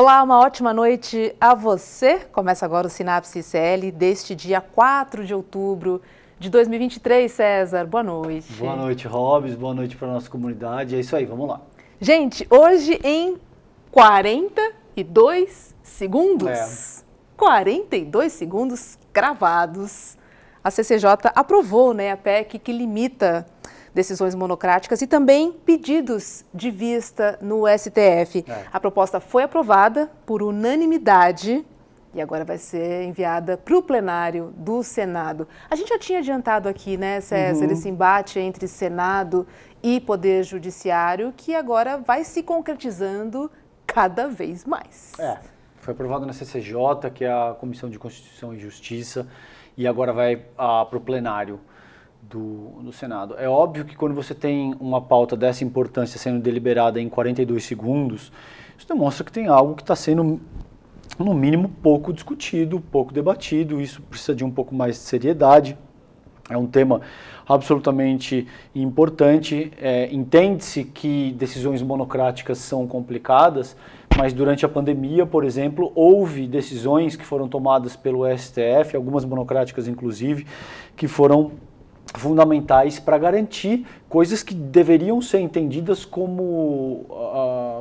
Olá, uma ótima noite a você. Começa agora o Sinapse ICL deste dia 4 de outubro de 2023, César. Boa noite. Boa noite, Robs. Boa noite para a nossa comunidade. É isso aí, vamos lá. Gente, hoje em 42 segundos, 42 segundos cravados, a CCJ aprovou, a PEC que limita decisões monocráticas e também pedidos de vista no STF. A proposta foi aprovada por unanimidade e agora vai ser enviada para o plenário do Senado. A gente já tinha adiantado aqui, César, esse embate entre Senado e Poder Judiciário, que agora vai se concretizando cada vez mais. Foi aprovado na CCJ, que é a Comissão de Constituição e Justiça, e agora vai para o plenário do Senado. É óbvio que quando você tem uma pauta dessa importância sendo deliberada em 42 segundos, isso demonstra que tem algo que está sendo, no mínimo, pouco discutido, pouco debatido. Isso precisa de um pouco mais de seriedade. É um tema absolutamente importante. Entende-se que decisões monocráticas são complicadas, mas durante a pandemia, por exemplo, houve decisões que foram tomadas pelo STF, algumas monocráticas inclusive, que foram fundamentais para garantir coisas que deveriam ser entendidas como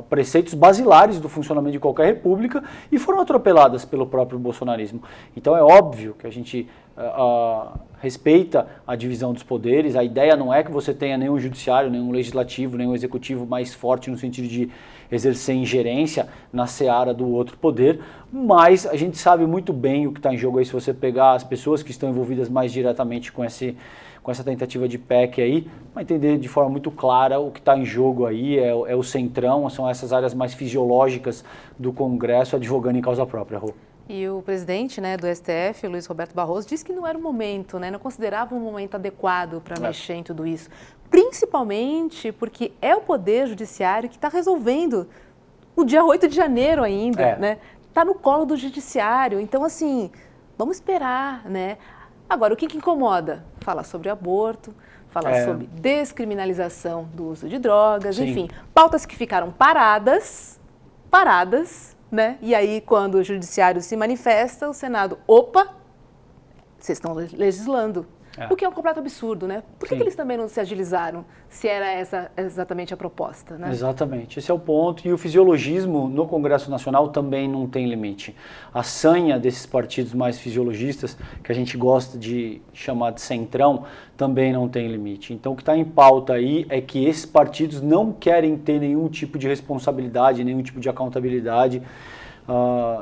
preceitos basilares do funcionamento de qualquer república e foram atropeladas pelo próprio bolsonarismo. Então é óbvio que a gente respeita a divisão dos poderes. A ideia não é que você tenha nenhum judiciário, nenhum legislativo, nenhum executivo mais forte no sentido de exercer ingerência na seara do outro poder, mas a gente sabe muito bem o que está em jogo aí se você pegar as pessoas que estão envolvidas mais diretamente com essa tentativa de PEC aí, vai entender de forma muito clara o que está em jogo aí, é o centrão, são essas áreas mais fisiológicas do Congresso advogando em causa própria, Rô. E o presidente do STF, Luiz Roberto Barroso, disse que não era o momento, não considerava um momento adequado para mexer em tudo isso. Principalmente porque é o Poder Judiciário que está resolvendo o dia 8 de janeiro ainda, Está no colo do Judiciário, então assim, vamos esperar, Agora, o que incomoda? Falar sobre aborto, falar sobre descriminalização do uso de drogas, enfim, pautas que ficaram paradas, E aí, quando o Judiciário se manifesta, o Senado, vocês estão legislando. O que é um completo absurdo, Por que eles também não se agilizaram, se era essa exatamente a proposta, Exatamente, esse é o ponto. E o fisiologismo no Congresso Nacional também não tem limite. A sanha desses partidos mais fisiologistas, que a gente gosta de chamar de centrão, também não tem limite. Então o que está em pauta aí é que esses partidos não querem ter nenhum tipo de responsabilidade, nenhum tipo de accountabilidade,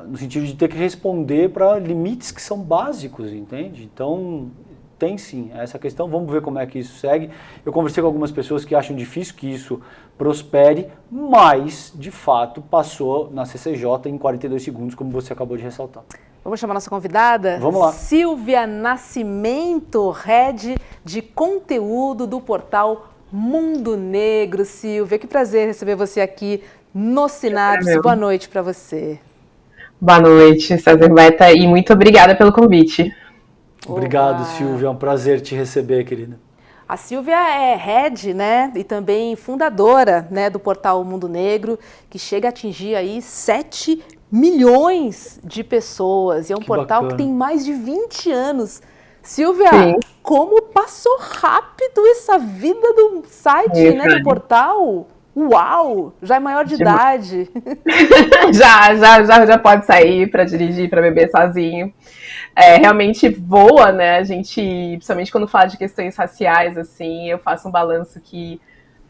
no sentido de ter que responder para limites que são básicos, entende? Então tem sim essa questão, vamos ver como é que isso segue. Eu conversei com algumas pessoas que acham difícil que isso prospere, mas, de fato, passou na CCJ em 42 segundos, como você acabou de ressaltar. Vamos chamar nossa convidada? Vamos lá. Silvia Nascimento, Head de Conteúdo do portal Mundo Negro. Silvia, que prazer receber você aqui no Sinapse. Boa noite para você. Boa noite, César Beta, e muito obrigada pelo convite. Obrigado, Silvia. É um prazer te receber, querida. A Silvia é head, e também fundadora, do portal Mundo Negro, que chega a atingir aí 7 milhões de pessoas. E é um portal bacana, que tem mais de 20 anos. Silvia, como passou rápido essa vida do site, do portal? Uau! Já é maior de idade. já pode sair para dirigir, para beber sozinho. Realmente voa, A gente, principalmente quando fala de questões raciais, assim, eu faço um balanço que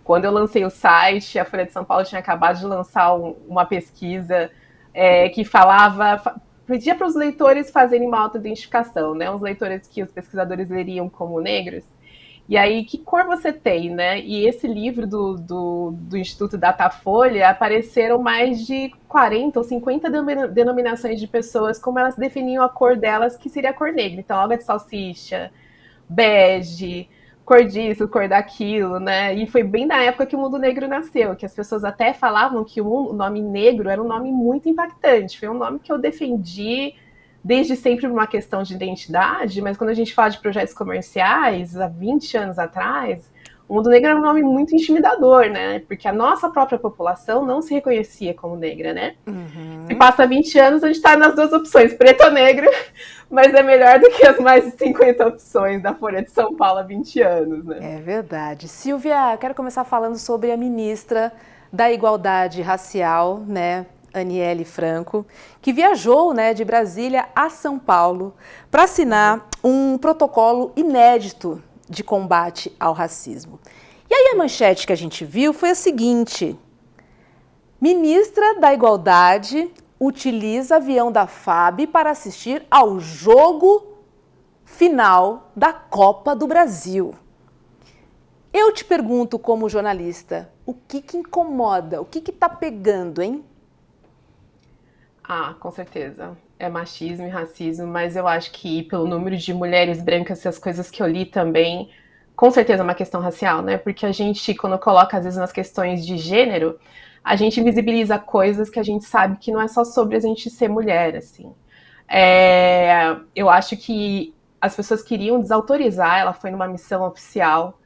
quando eu lancei o site, a Folha de São Paulo tinha acabado de lançar uma pesquisa que pedia para os leitores fazerem uma autoidentificação, uns leitores que os pesquisadores leriam como negros. E aí, que cor você tem, E esse livro do Instituto Datafolha, apareceram mais de 40 ou 50 denominações de pessoas, como elas definiam a cor delas, que seria a cor negra. Então, alga de salsicha, bege, cor disso, cor daquilo, E foi bem na época que o Mundo Negro nasceu, que as pessoas até falavam que o nome negro era um nome muito impactante. Foi um nome que eu defendi desde sempre por uma questão de identidade, mas quando a gente fala de projetos comerciais, há 20 anos atrás, o Mundo Negro era um nome muito intimidador, né? Porque a nossa própria população não se reconhecia como negra, né? Se passa 20 anos, a gente está nas duas opções, preto ou negro, mas é melhor do que as mais de 50 opções da Folha de São Paulo há 20 anos, né? É verdade. Silvia, quero começar falando sobre a ministra da Igualdade Racial, né, Aniele Franco, que viajou, né, de Brasília a São Paulo para assinar um protocolo inédito de combate ao racismo. E aí a manchete que a gente viu foi a seguinte: ministra da Igualdade utiliza avião da FAB para assistir ao jogo final da Copa do Brasil. Eu te pergunto como jornalista, o que incomoda, o que está pegando, hein? Ah, com certeza. É machismo e racismo, mas eu acho que pelo número de mulheres brancas e as coisas que eu li também, com certeza é uma questão racial, né? Porque a gente, quando coloca às vezes nas questões de gênero, a gente visibiliza coisas que a gente sabe que não é só sobre a gente ser mulher, assim. Eu acho que as pessoas queriam desautorizar, ela foi numa missão oficial.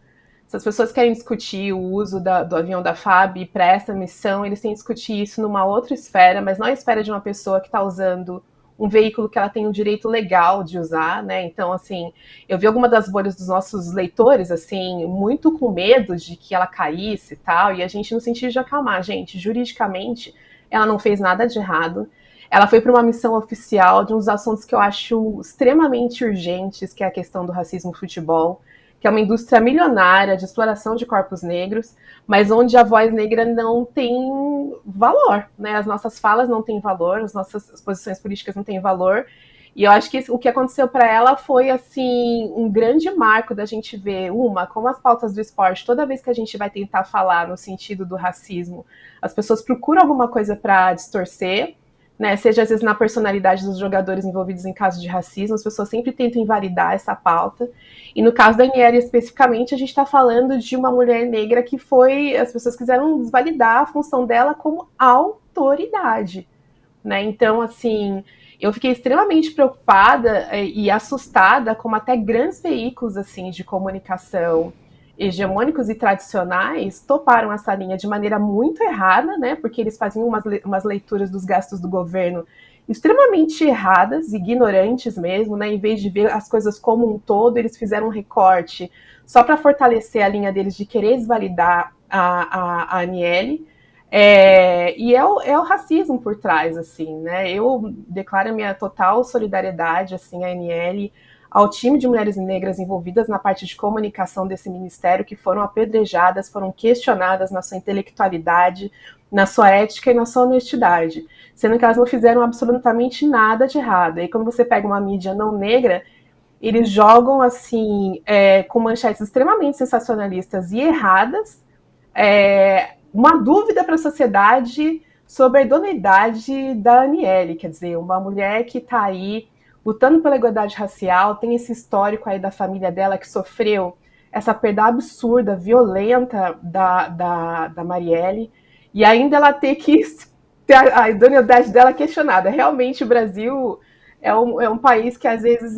Se as pessoas querem discutir o uso do avião da FAB para essa missão, eles têm que discutir isso numa outra esfera, mas não a esfera de uma pessoa que está usando um veículo que ela tem o direito legal de usar, né? Então, assim, eu vi alguma das bolhas dos nossos leitores, assim, muito com medo de que ela caísse e tal, e a gente no sentido de acalmar, gente, juridicamente, ela não fez nada de errado. Ela foi para uma missão oficial de uns assuntos que eu acho extremamente urgentes, que é a questão do racismo no futebol, que é uma indústria milionária de exploração de corpos negros, mas onde a voz negra não tem valor, né? As nossas falas não têm valor, as nossas posições políticas não têm valor, e eu acho que o que aconteceu para ela foi, assim, um grande marco da gente ver, como as pautas do esporte, toda vez que a gente vai tentar falar no sentido do racismo, as pessoas procuram alguma coisa para distorcer, né, seja às vezes na personalidade dos jogadores envolvidos em casos de racismo, as pessoas sempre tentam invalidar essa pauta. E no caso da Aniele especificamente, a gente está falando de uma mulher negra que as pessoas quiseram desvalidar a função dela como autoridade, né? Então, assim, eu fiquei extremamente preocupada e assustada como até grandes veículos assim de comunicação hegemônicos e tradicionais toparam essa linha de maneira muito errada, né? Porque eles faziam umas leituras dos gastos do governo extremamente erradas, ignorantes mesmo, né? Em vez de ver as coisas como um todo, eles fizeram um recorte só para fortalecer a linha deles de querer desvalidar a Aniele. E é o racismo por trás, assim, né? Eu declaro a minha total solidariedade, assim, à Aniele, ao time de mulheres negras envolvidas na parte de comunicação desse ministério, que foram apedrejadas, foram questionadas na sua intelectualidade, na sua ética e na sua honestidade, sendo que elas não fizeram absolutamente nada de errado. E quando você pega uma mídia não negra, eles jogam, assim, com manchetes extremamente sensacionalistas e erradas, uma dúvida para a sociedade sobre a idoneidade da Aniele, quer dizer, uma mulher que está aí lutando pela igualdade racial, tem esse histórico aí da família dela que sofreu essa perda absurda, violenta da Marielle, e ainda ela ter que ter a idoneidade dela questionada. Realmente o Brasil é um país que às vezes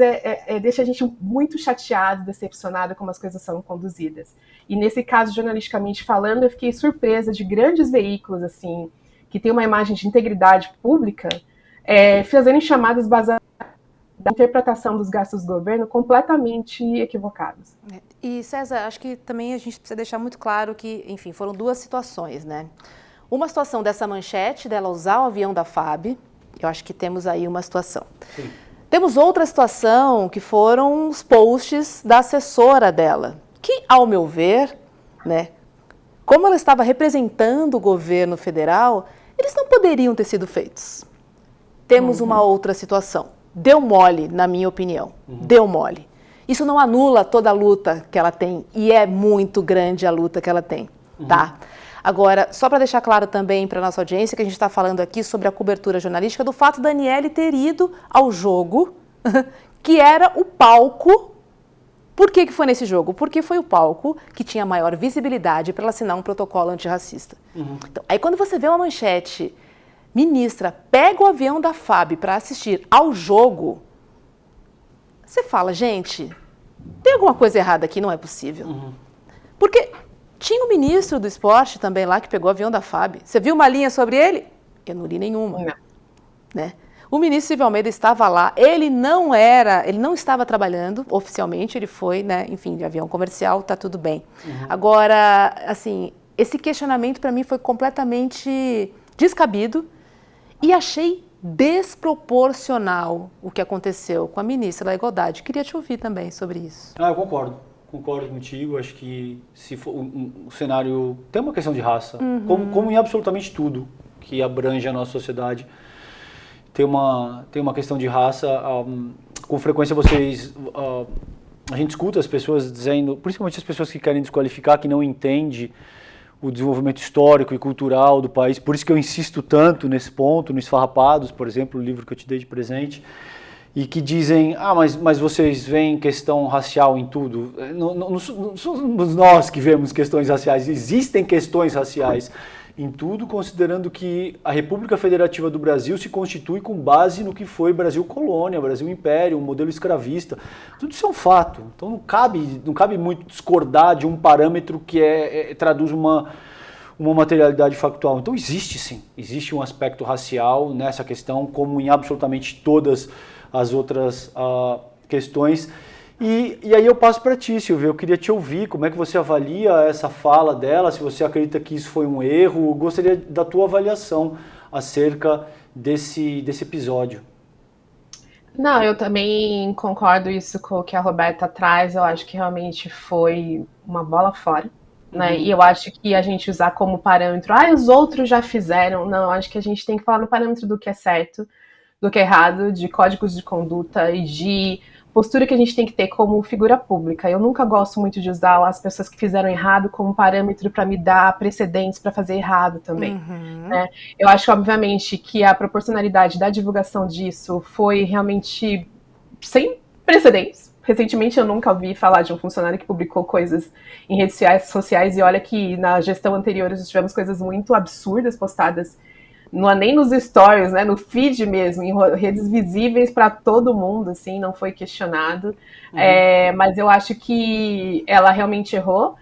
deixa a gente muito chateado, decepcionado como as coisas são conduzidas. E nesse caso, jornalisticamente falando, eu fiquei surpresa de grandes veículos assim que têm uma imagem de integridade pública fazerem chamadas baseadas da interpretação dos gastos do governo completamente equivocados. E César, acho que também a gente precisa deixar muito claro que, enfim, foram duas situações, né? Uma situação dessa manchete, dela usar o avião da FAB, eu acho que temos aí uma situação. Sim. Temos outra situação que foram os posts da assessora dela, que, ao meu ver, né, como ela estava representando o governo federal, eles não poderiam ter sido feitos. Temos uma outra situação. Deu mole, na minha opinião. Deu mole. Isso não anula toda a luta que ela tem, e é muito grande a luta que ela tem, tá? Agora, só para deixar claro também para a nossa audiência que a gente está falando aqui sobre a cobertura jornalística do fato da Aniele ter ido ao jogo, que era o palco. Por que foi nesse jogo? Porque foi o palco que tinha maior visibilidade para ela assinar um protocolo antirracista. Então, aí quando você vê uma manchete, ministra pega o avião da FAB para assistir ao jogo, você fala, gente, tem alguma coisa errada aqui, não é possível. Porque tinha um ministro do esporte também lá que pegou o avião da FAB. Você viu uma linha sobre ele? Eu não li nenhuma. Não. Né? O ministro Silvio Almeida estava lá, ele não estava trabalhando oficialmente, ele foi, né, enfim, de avião comercial, tá tudo bem. Agora, assim, esse questionamento para mim foi completamente descabido e achei desproporcional o que aconteceu com a ministra da Igualdade. Queria te ouvir também sobre isso. Eu concordo contigo, acho que se for o cenário tem uma questão de raça, como em absolutamente tudo que abrange a nossa sociedade. Tem uma questão de raça, com frequência a gente escuta as pessoas dizendo, principalmente as pessoas que querem desqualificar, que não entendem o desenvolvimento histórico e cultural do país, por isso que eu insisto tanto nesse ponto, no Esfarrapados, por exemplo, o livro que eu te dei de presente, e que dizem, mas vocês veem questão racial em tudo. Não somos nós que vemos questões raciais, existem questões raciais em tudo, considerando que a República Federativa do Brasil se constitui com base no que foi Brasil colônia, Brasil império, um modelo escravista. Tudo isso é um fato. Então não cabe muito discordar de um parâmetro que traduz uma materialidade factual. Então existe sim, existe um aspecto racial nessa questão, como em absolutamente todas as outras questões. E aí eu passo para ti, Silvia, eu queria te ouvir, como é que você avalia essa fala dela, se você acredita que isso foi um erro, eu gostaria da tua avaliação acerca desse episódio. Não, eu também concordo isso com o que a Roberta traz, eu acho que realmente foi uma bola fora, né, e eu acho que a gente usar como parâmetro, os outros já fizeram, não, eu acho que a gente tem que falar no parâmetro do que é certo, do que é errado, de códigos de conduta e de postura que a gente tem que ter como figura pública. Eu nunca gosto muito de usar as pessoas que fizeram errado como parâmetro para me dar precedentes para fazer errado também. Né? Eu acho, obviamente, que a proporcionalidade da divulgação disso foi realmente sem precedentes. Recentemente eu nunca ouvi falar de um funcionário que publicou coisas em redes sociais e olha que na gestão anterior nós tivemos coisas muito absurdas postadas não é nem nos stories, né, no feed mesmo, em redes visíveis para todo mundo, assim, não foi questionado. Mas eu acho que ela realmente errou.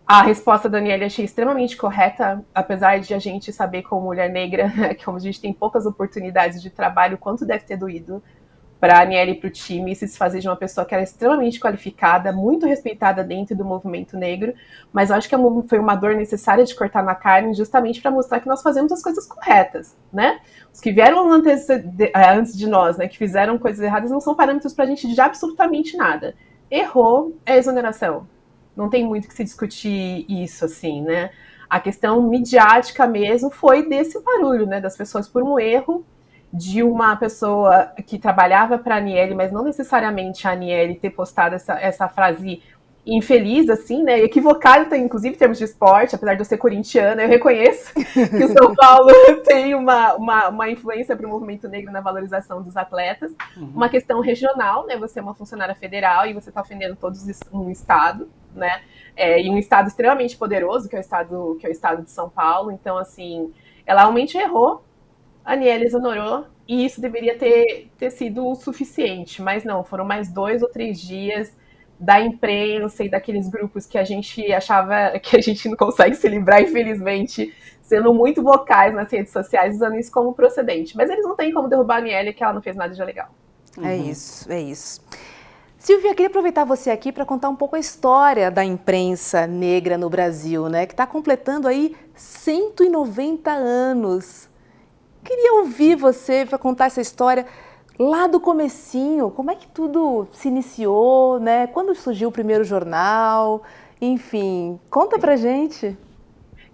A resposta da Aniele achei extremamente correta, apesar de a gente saber como mulher negra, como a gente tem poucas oportunidades de trabalho, quanto deve ter doído para a Aniele e para o time se desfazer de uma pessoa que era extremamente qualificada, muito respeitada dentro do movimento negro, mas eu acho que foi uma dor necessária de cortar na carne justamente para mostrar que nós fazemos as coisas corretas, né? Os que vieram antes de nós, né, que fizeram coisas erradas, não são parâmetros para a gente de absolutamente nada. Errou, é exoneração. Não tem muito que se discutir isso, assim, né? A questão midiática mesmo foi desse barulho, né, das pessoas por um erro de uma pessoa que trabalhava para a Aniele, mas não necessariamente a Aniele ter postado essa frase infeliz, assim, né, equivocada, inclusive em termos de esporte, apesar de eu ser corintiana, eu reconheço que o São Paulo tem uma influência para o movimento negro na valorização dos atletas, uma questão regional, né, você é uma funcionária federal e você está ofendendo todos um estado, né, e um estado extremamente poderoso, que é o estado de São Paulo, então, assim, ela realmente errou, a Aniele exonerou, e isso deveria ter sido o suficiente, mas não, foram mais 2 ou 3 dias da imprensa e daqueles grupos que a gente achava que a gente não consegue se livrar, infelizmente, sendo muito vocais nas redes sociais, usando isso como procedente. Mas eles não têm como derrubar a Aniele, que ela não fez nada de legal. É isso. Silvia, queria aproveitar você aqui para contar um pouco a história da imprensa negra no Brasil, né, que está completando aí 190 anos. Queria ouvir você para contar essa história lá do comecinho, como é que tudo se iniciou, né? Quando surgiu o primeiro jornal, enfim, conta pra gente.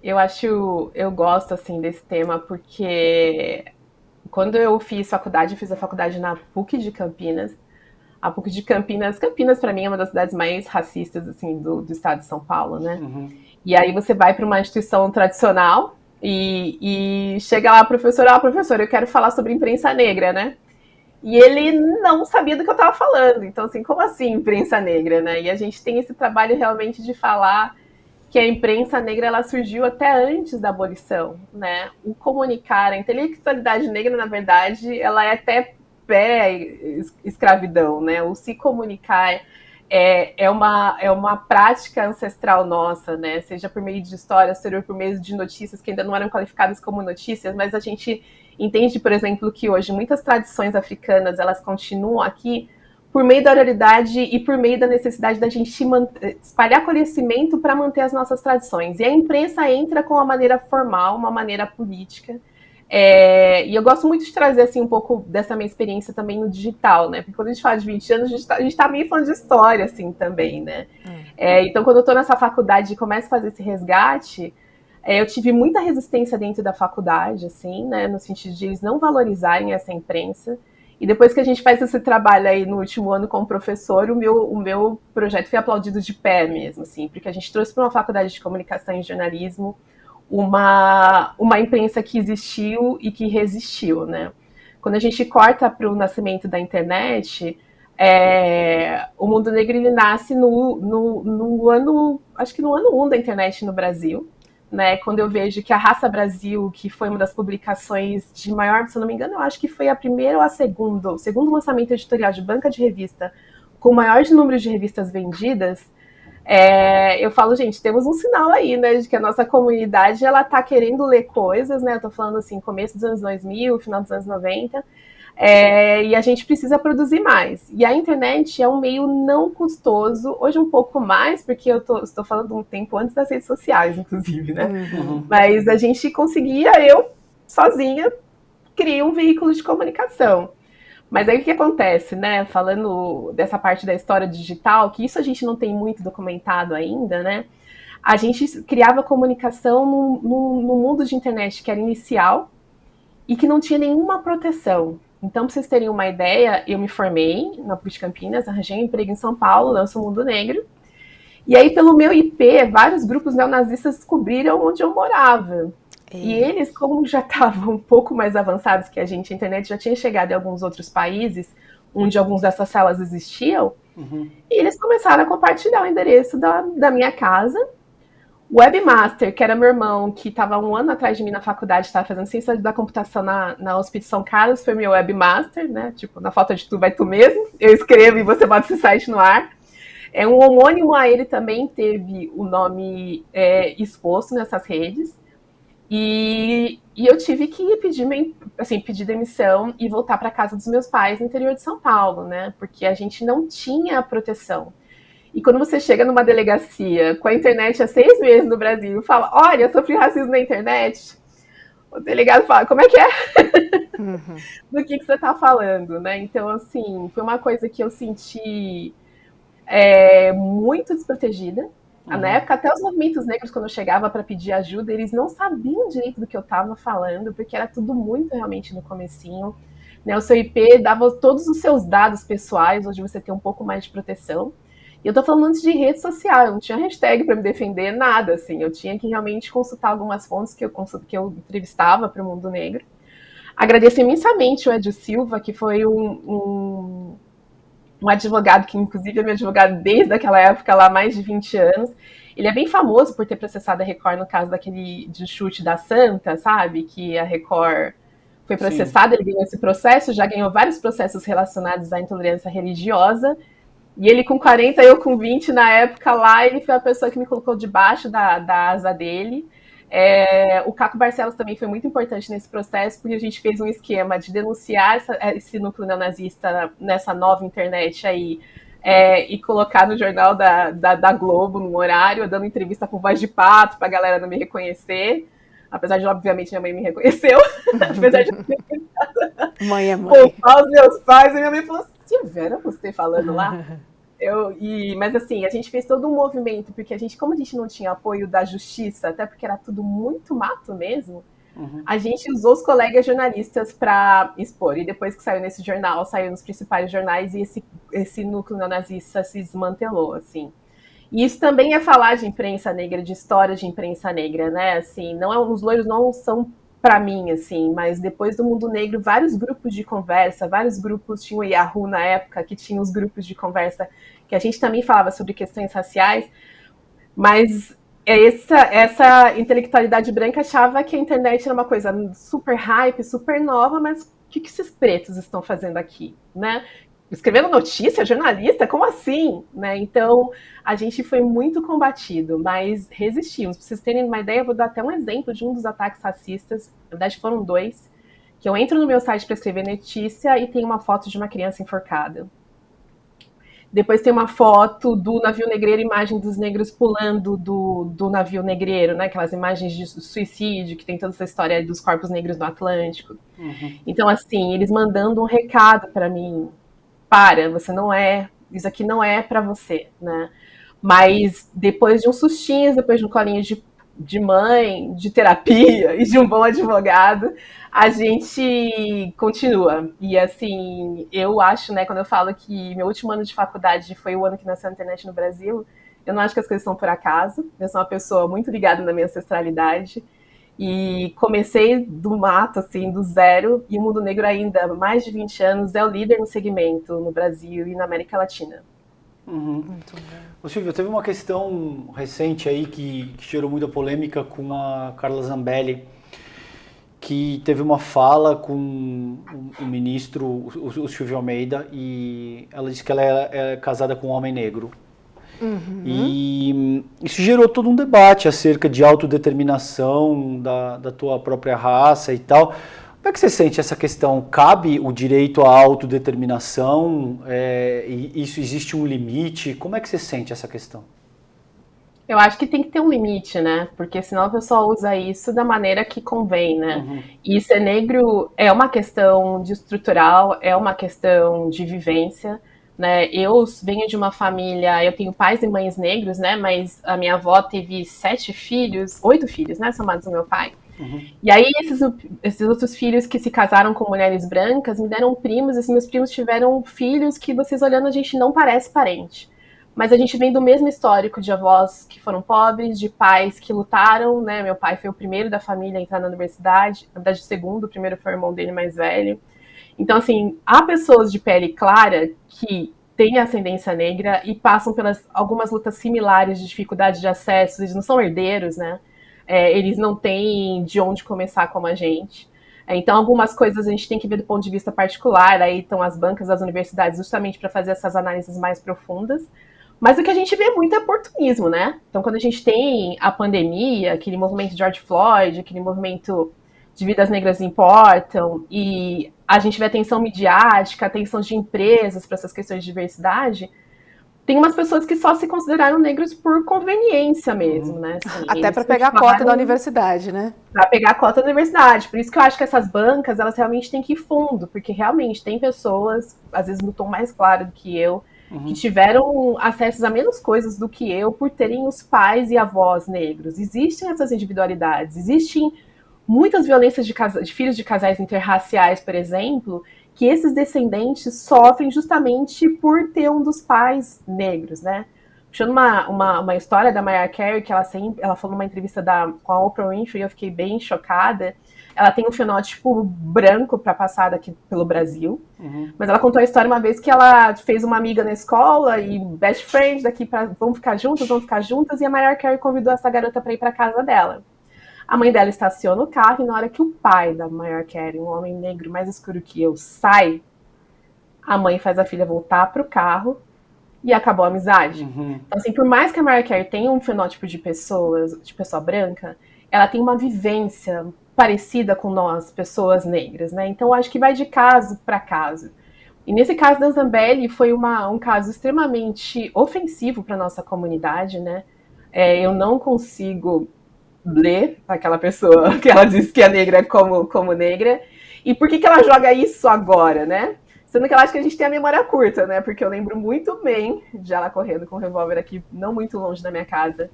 Eu gosto, assim, desse tema porque quando eu fiz a faculdade na PUC de Campinas. A PUC de Campinas para mim é uma das cidades mais racistas, assim, do estado de São Paulo, né? E aí você vai para uma instituição tradicional e chega lá, professor, eu quero falar sobre imprensa negra, né? E ele não sabia do que eu estava falando. Então, assim, como assim imprensa negra, né? E a gente tem esse trabalho realmente de falar que a imprensa negra ela surgiu até antes da abolição, né? O comunicar, a intelectualidade negra, na verdade, ela é até pré-escravidão, né? O se comunicar é uma prática ancestral nossa, né? Seja por meio de histórias, seja por meio de notícias que ainda não eram qualificadas como notícias, mas a gente entende, por exemplo, que hoje muitas tradições africanas, elas continuam aqui por meio da oralidade e por meio da necessidade da gente espalhar conhecimento para manter as nossas tradições. E a imprensa entra com uma maneira formal, uma maneira política. E eu gosto muito de trazer assim, um pouco dessa minha experiência também no digital, né? Porque quando a gente fala de 20 anos, a gente tá meio falando de história, assim, também, né? Então, quando eu estou nessa faculdade e começo a fazer esse resgate, eu tive muita resistência dentro da faculdade, assim, né? No sentido de eles não valorizarem essa imprensa. E depois que a gente faz esse trabalho aí no último ano como professor, o meu projeto foi aplaudido de pé mesmo, assim, porque a gente trouxe para uma faculdade de comunicação e jornalismo uma imprensa que existiu e que resistiu, né? Quando a gente corta para o nascimento da internet, o Mundo Negro ele nasce no ano, acho que no ano 1 da internet no Brasil, né, quando eu vejo que a Raça Brasil, que foi uma das publicações de maior, se eu não me engano, eu acho que foi a primeira ou a segunda, o segundo lançamento editorial de banca de revista com o maior número de revistas vendidas, eu falo, gente, temos um sinal aí, né, de que a nossa comunidade, ela tá querendo ler coisas, né, eu tô falando assim, começo dos anos 2000, final dos anos 90, e a gente precisa produzir mais. E a internet é um meio não custoso, hoje um pouco mais, porque estou falando de um tempo antes das redes sociais, inclusive, né? Uhum. Mas a gente conseguia, eu sozinha, criei um veículo de comunicação. Mas aí o que acontece, né? Falando dessa parte da história digital, que isso a gente não tem muito documentado ainda, né? A gente criava comunicação no mundo de internet que era inicial e que não tinha nenhuma proteção. Então, para vocês terem uma ideia, eu me formei na PUC Campinas, arranjei um emprego em São Paulo, lanço o Mundo Negro. E aí, pelo meu IP, vários grupos neonazistas descobriram onde eu morava. E eles, como já estavam um pouco mais avançados que a internet já tinha chegado em alguns outros países, onde algumas dessas salas existiam, e eles começaram a compartilhar o endereço da minha casa. O webmaster, que era meu irmão, que estava um ano atrás de mim na faculdade, estava fazendo ciência da computação na USP de São Carlos, foi meu webmaster, né? Tipo, na falta de tu, vai tu mesmo. Eu escrevo e você bota esse site no ar. Um homônimo a ele também teve o nome exposto nessas redes. E eu tive que pedir demissão e voltar para casa dos meus pais no interior de São Paulo, né? Porque a gente não tinha proteção. E quando você chega numa delegacia com a internet há 6 meses no Brasil e fala, olha, eu sofri racismo na internet, o delegado fala, como é que é? Do que você está falando, né? Então, assim, foi uma coisa que eu senti muito desprotegida. Na época, até os movimentos negros, quando eu chegava para pedir ajuda, eles não sabiam direito do que eu estava falando, porque era tudo muito realmente no comecinho. Né? O seu IP dava todos os seus dados pessoais, onde você tem um pouco mais de proteção. E eu tô falando antes de rede social, eu não tinha hashtag para me defender, nada, assim. Eu tinha que realmente consultar algumas fontes que eu entrevistava para o Mundo Negro. Agradeço imensamente o Edio Silva, que foi um advogado, que inclusive é meu advogado desde aquela época, lá há mais de 20 anos. Ele é bem famoso por ter processado a Record no caso de chute da Santa, sabe? Que a Record foi processada, ele ganhou esse processo, já ganhou vários processos relacionados à intolerância religiosa. E ele com 40, eu com 20 na época lá, ele foi a pessoa que me colocou debaixo da asa dele. O Caco Barcelos também foi muito importante nesse processo, porque a gente fez um esquema de denunciar esse núcleo neonazista nessa nova internet aí, e colocar no jornal da Globo, no horário, dando entrevista com voz de pato pra galera não me reconhecer. Apesar de, obviamente, minha mãe me reconheceu. Apesar de... Mãe é mãe. Poupar os meus pais, e minha mãe falou, tiveram você falando lá? Mas assim, a gente fez todo um movimento, porque como a gente não tinha apoio da justiça, até porque era tudo muito mato mesmo, a gente usou os colegas jornalistas para expor. E depois que saiu nesse jornal, saiu nos principais jornais, e esse núcleo neonazista se desmantelou, assim. E isso também é falar de imprensa negra, de história de imprensa negra, né? Assim, os loiros não são para mim, assim, mas depois do Mundo Negro, vários grupos de conversa, vários grupos, tinha o Yahoo na época, que tinha os grupos de conversa, que a gente também falava sobre questões raciais, mas essa intelectualidade branca achava que a internet era uma coisa super hype, super nova, mas o que esses pretos estão fazendo aqui, né? escrevendo notícia, jornalista, como assim? Né? Então, a gente foi muito combatido, mas resistimos. Para vocês terem uma ideia, eu vou dar até um exemplo de um dos ataques racistas. Na verdade, foram dois, que eu entro no meu site para escrever notícia e tem uma foto de uma criança enforcada. Depois tem uma foto do navio negreiro, imagem dos negros pulando do navio negreiro, né? Aquelas imagens de suicídio, que tem toda essa história dos corpos negros no Atlântico. Uhum. Então, assim, eles mandando um recado para mim: para, você não é, isso aqui não é para você, né? Mas depois de uns sustinhos, depois de um colinho de mãe, de terapia e de um bom advogado, a gente continua. E assim, eu acho, né, quando eu falo que meu último ano de faculdade foi o ano que nasceu a internet no Brasil, eu não acho que as coisas são por acaso. Eu sou uma pessoa muito ligada na minha ancestralidade. E comecei do mato, assim, do zero, e o Mundo Negro ainda, há mais de 20 anos, é o líder no segmento no Brasil e na América Latina. Uhum. Ô, Silvia, teve uma questão recente aí que gerou muita polêmica com a Carla Zambelli, que teve uma fala com o ministro, o Silvio Almeida, e ela disse que ela é casada com um homem negro. Uhum. E isso gerou todo um debate acerca de autodeterminação da tua própria raça e tal. Como é que você sente essa questão? Cabe o direito à autodeterminação? Isso existe um limite? Como é que você sente essa questão? Eu acho que tem que ter um limite, né? Porque senão a pessoa usa isso da maneira que convém, né? Uhum. E ser negro é uma questão de estrutural, é uma questão de vivência. Né? Eu venho de uma família, eu tenho pais e mães negros, né? Mas a minha avó teve 8 filhos, né? Somados ao meu pai. Uhum. E aí esses outros filhos que se casaram com mulheres brancas me deram primos, esses meus primos tiveram filhos que vocês olhando a gente não parece parente. Mas a gente vem do mesmo histórico de avós que foram pobres, de pais que lutaram, né? Meu pai foi o primeiro da família a entrar na universidade, na verdade o segundo, o primeiro foi o irmão dele mais velho. Então, assim, há pessoas de pele clara que têm ascendência negra e passam pelas algumas lutas similares de dificuldade de acesso, eles não são herdeiros, né? Eles não têm de onde começar como a gente. Então, algumas coisas a gente tem que ver do ponto de vista particular, aí estão as bancas das universidades justamente para fazer essas análises mais profundas. Mas o que a gente vê muito é oportunismo, né? Então, quando a gente tem a pandemia, aquele movimento de George Floyd, aquele movimento de vidas negras importam, e a gente vê atenção midiática, atenção de empresas para essas questões de diversidade, tem umas pessoas que só se consideraram negros por conveniência mesmo, né? Assim, até para pegar a cota da universidade, né? Para pegar a cota da universidade. Por isso que eu acho que essas bancas, elas realmente têm que ir fundo, porque realmente tem pessoas, às vezes no tom mais claro do que eu, que tiveram acessos a menos coisas do que eu por terem os pais e avós negros. Existem essas individualidades, existem muitas violências de filhos de casais interraciais, por exemplo, que esses descendentes sofrem justamente por ter um dos pais negros, né? Puxando uma história da Mariah Carey, que ela falou numa entrevista com a Oprah Winfrey, eu fiquei bem chocada. Ela tem um fenótipo branco para passar daqui pelo Brasil, mas ela contou a história uma vez que ela fez uma amiga na escola e best friend daqui para vamos ficar juntas, e a Mariah Carey convidou essa garota para ir para casa dela. A mãe dela estaciona o carro e na hora que o pai da Mariah Carey, um homem negro mais escuro que eu, sai, a mãe faz a filha voltar pro carro e acabou a amizade. Então, assim, por mais que a Mariah Carey tenha um fenótipo de pessoa branca, ela tem uma vivência parecida com nós, pessoas negras, né? Então, acho que vai de caso para caso. E nesse caso da Zambelli, foi um caso extremamente ofensivo para nossa comunidade, né? Eu não consigo ler aquela pessoa que ela diz que é negra como negra. E por que ela joga isso agora, né? Sendo que ela acha que a gente tem a memória curta, né? Porque eu lembro muito bem de ela correndo com um revólver aqui, não muito longe da minha casa,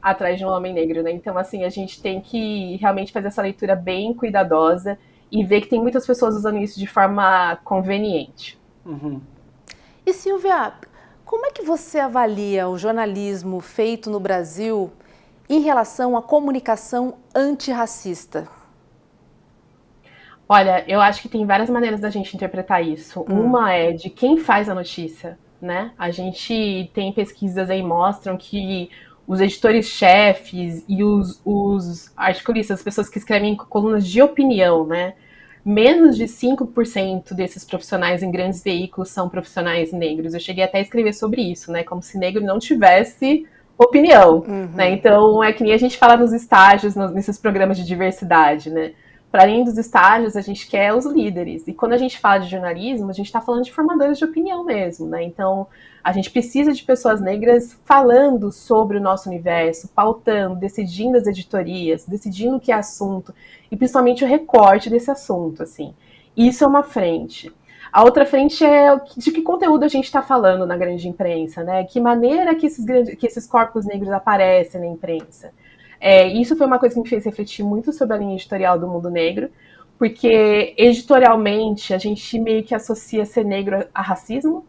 atrás de um homem negro, né? Então, assim, a gente tem que realmente fazer essa leitura bem cuidadosa e ver que tem muitas pessoas usando isso de forma conveniente. E, Silvia, como é que você avalia o jornalismo feito no Brasil em relação à comunicação antirracista? Olha, eu acho que tem várias maneiras da gente interpretar isso. Uma é de quem faz a notícia, né? A gente tem pesquisas aí que mostram que os editores-chefes e os articulistas, as pessoas que escrevem colunas de opinião, né? menos de 5% desses profissionais em grandes veículos são profissionais negros. Eu cheguei até a escrever sobre isso, né? Como se negro não tivesse opinião, né? Então, é que nem a gente fala nos estágios, nesses programas de diversidade, né? Para além dos estágios, a gente quer os líderes. E quando a gente fala de jornalismo, a gente está falando de formadores de opinião mesmo, né? Então, a gente precisa de pessoas negras falando sobre o nosso universo, pautando, decidindo as editorias, decidindo o que é assunto, e principalmente o recorte desse assunto, assim. Isso é uma frente. A outra frente é de que conteúdo a gente está falando na grande imprensa, né? Que maneira que esses corpos negros aparecem na imprensa. Isso foi uma coisa que me fez refletir muito sobre a linha editorial do Mundo Negro, porque editorialmente a gente meio que associa ser negro a racismo,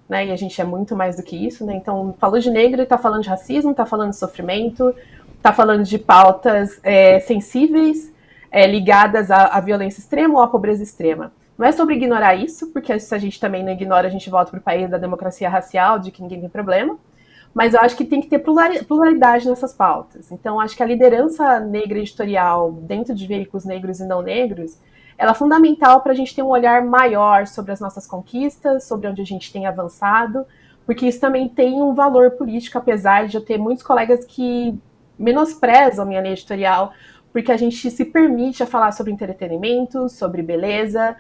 né? E a gente é muito mais do que isso, né? Então, falou de negro e está falando de racismo, está falando de sofrimento, está falando de pautas sensíveis, ligadas à violência extrema ou à pobreza extrema. Não é sobre ignorar isso, porque se a gente também não ignora, a gente volta para o país da democracia racial, de que ninguém tem problema. Mas eu acho que tem que ter pluralidade nessas pautas. Então, acho que a liderança negra editorial dentro de veículos negros e não negros, ela é fundamental para a gente ter um olhar maior sobre as nossas conquistas, sobre onde a gente tem avançado, porque isso também tem um valor político, apesar de eu ter muitos colegas que menosprezam a minha linha editorial, porque a gente se permite a falar sobre entretenimento, sobre beleza,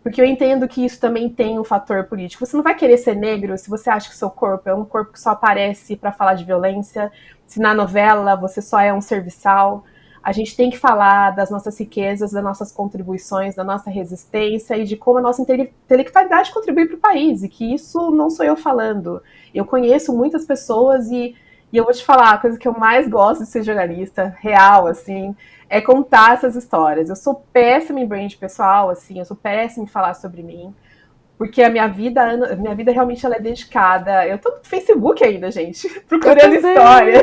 porque eu entendo que isso também tem um fator político. Você não vai querer ser negro se você acha que seu corpo é um corpo que só aparece para falar de violência, se na novela você só é um serviçal. A gente tem que falar das nossas riquezas, das nossas contribuições, da nossa resistência e de como a nossa intelectualidade contribui para o país, e que isso não sou eu falando. Eu conheço muitas pessoas e eu vou te falar, a coisa que eu mais gosto de ser jornalista, real, assim, é contar essas histórias. Eu sou péssima em brand pessoal, assim, eu sou péssima em falar sobre mim, porque a minha vida realmente ela é dedicada. Eu tô no Facebook ainda, gente, procurando história.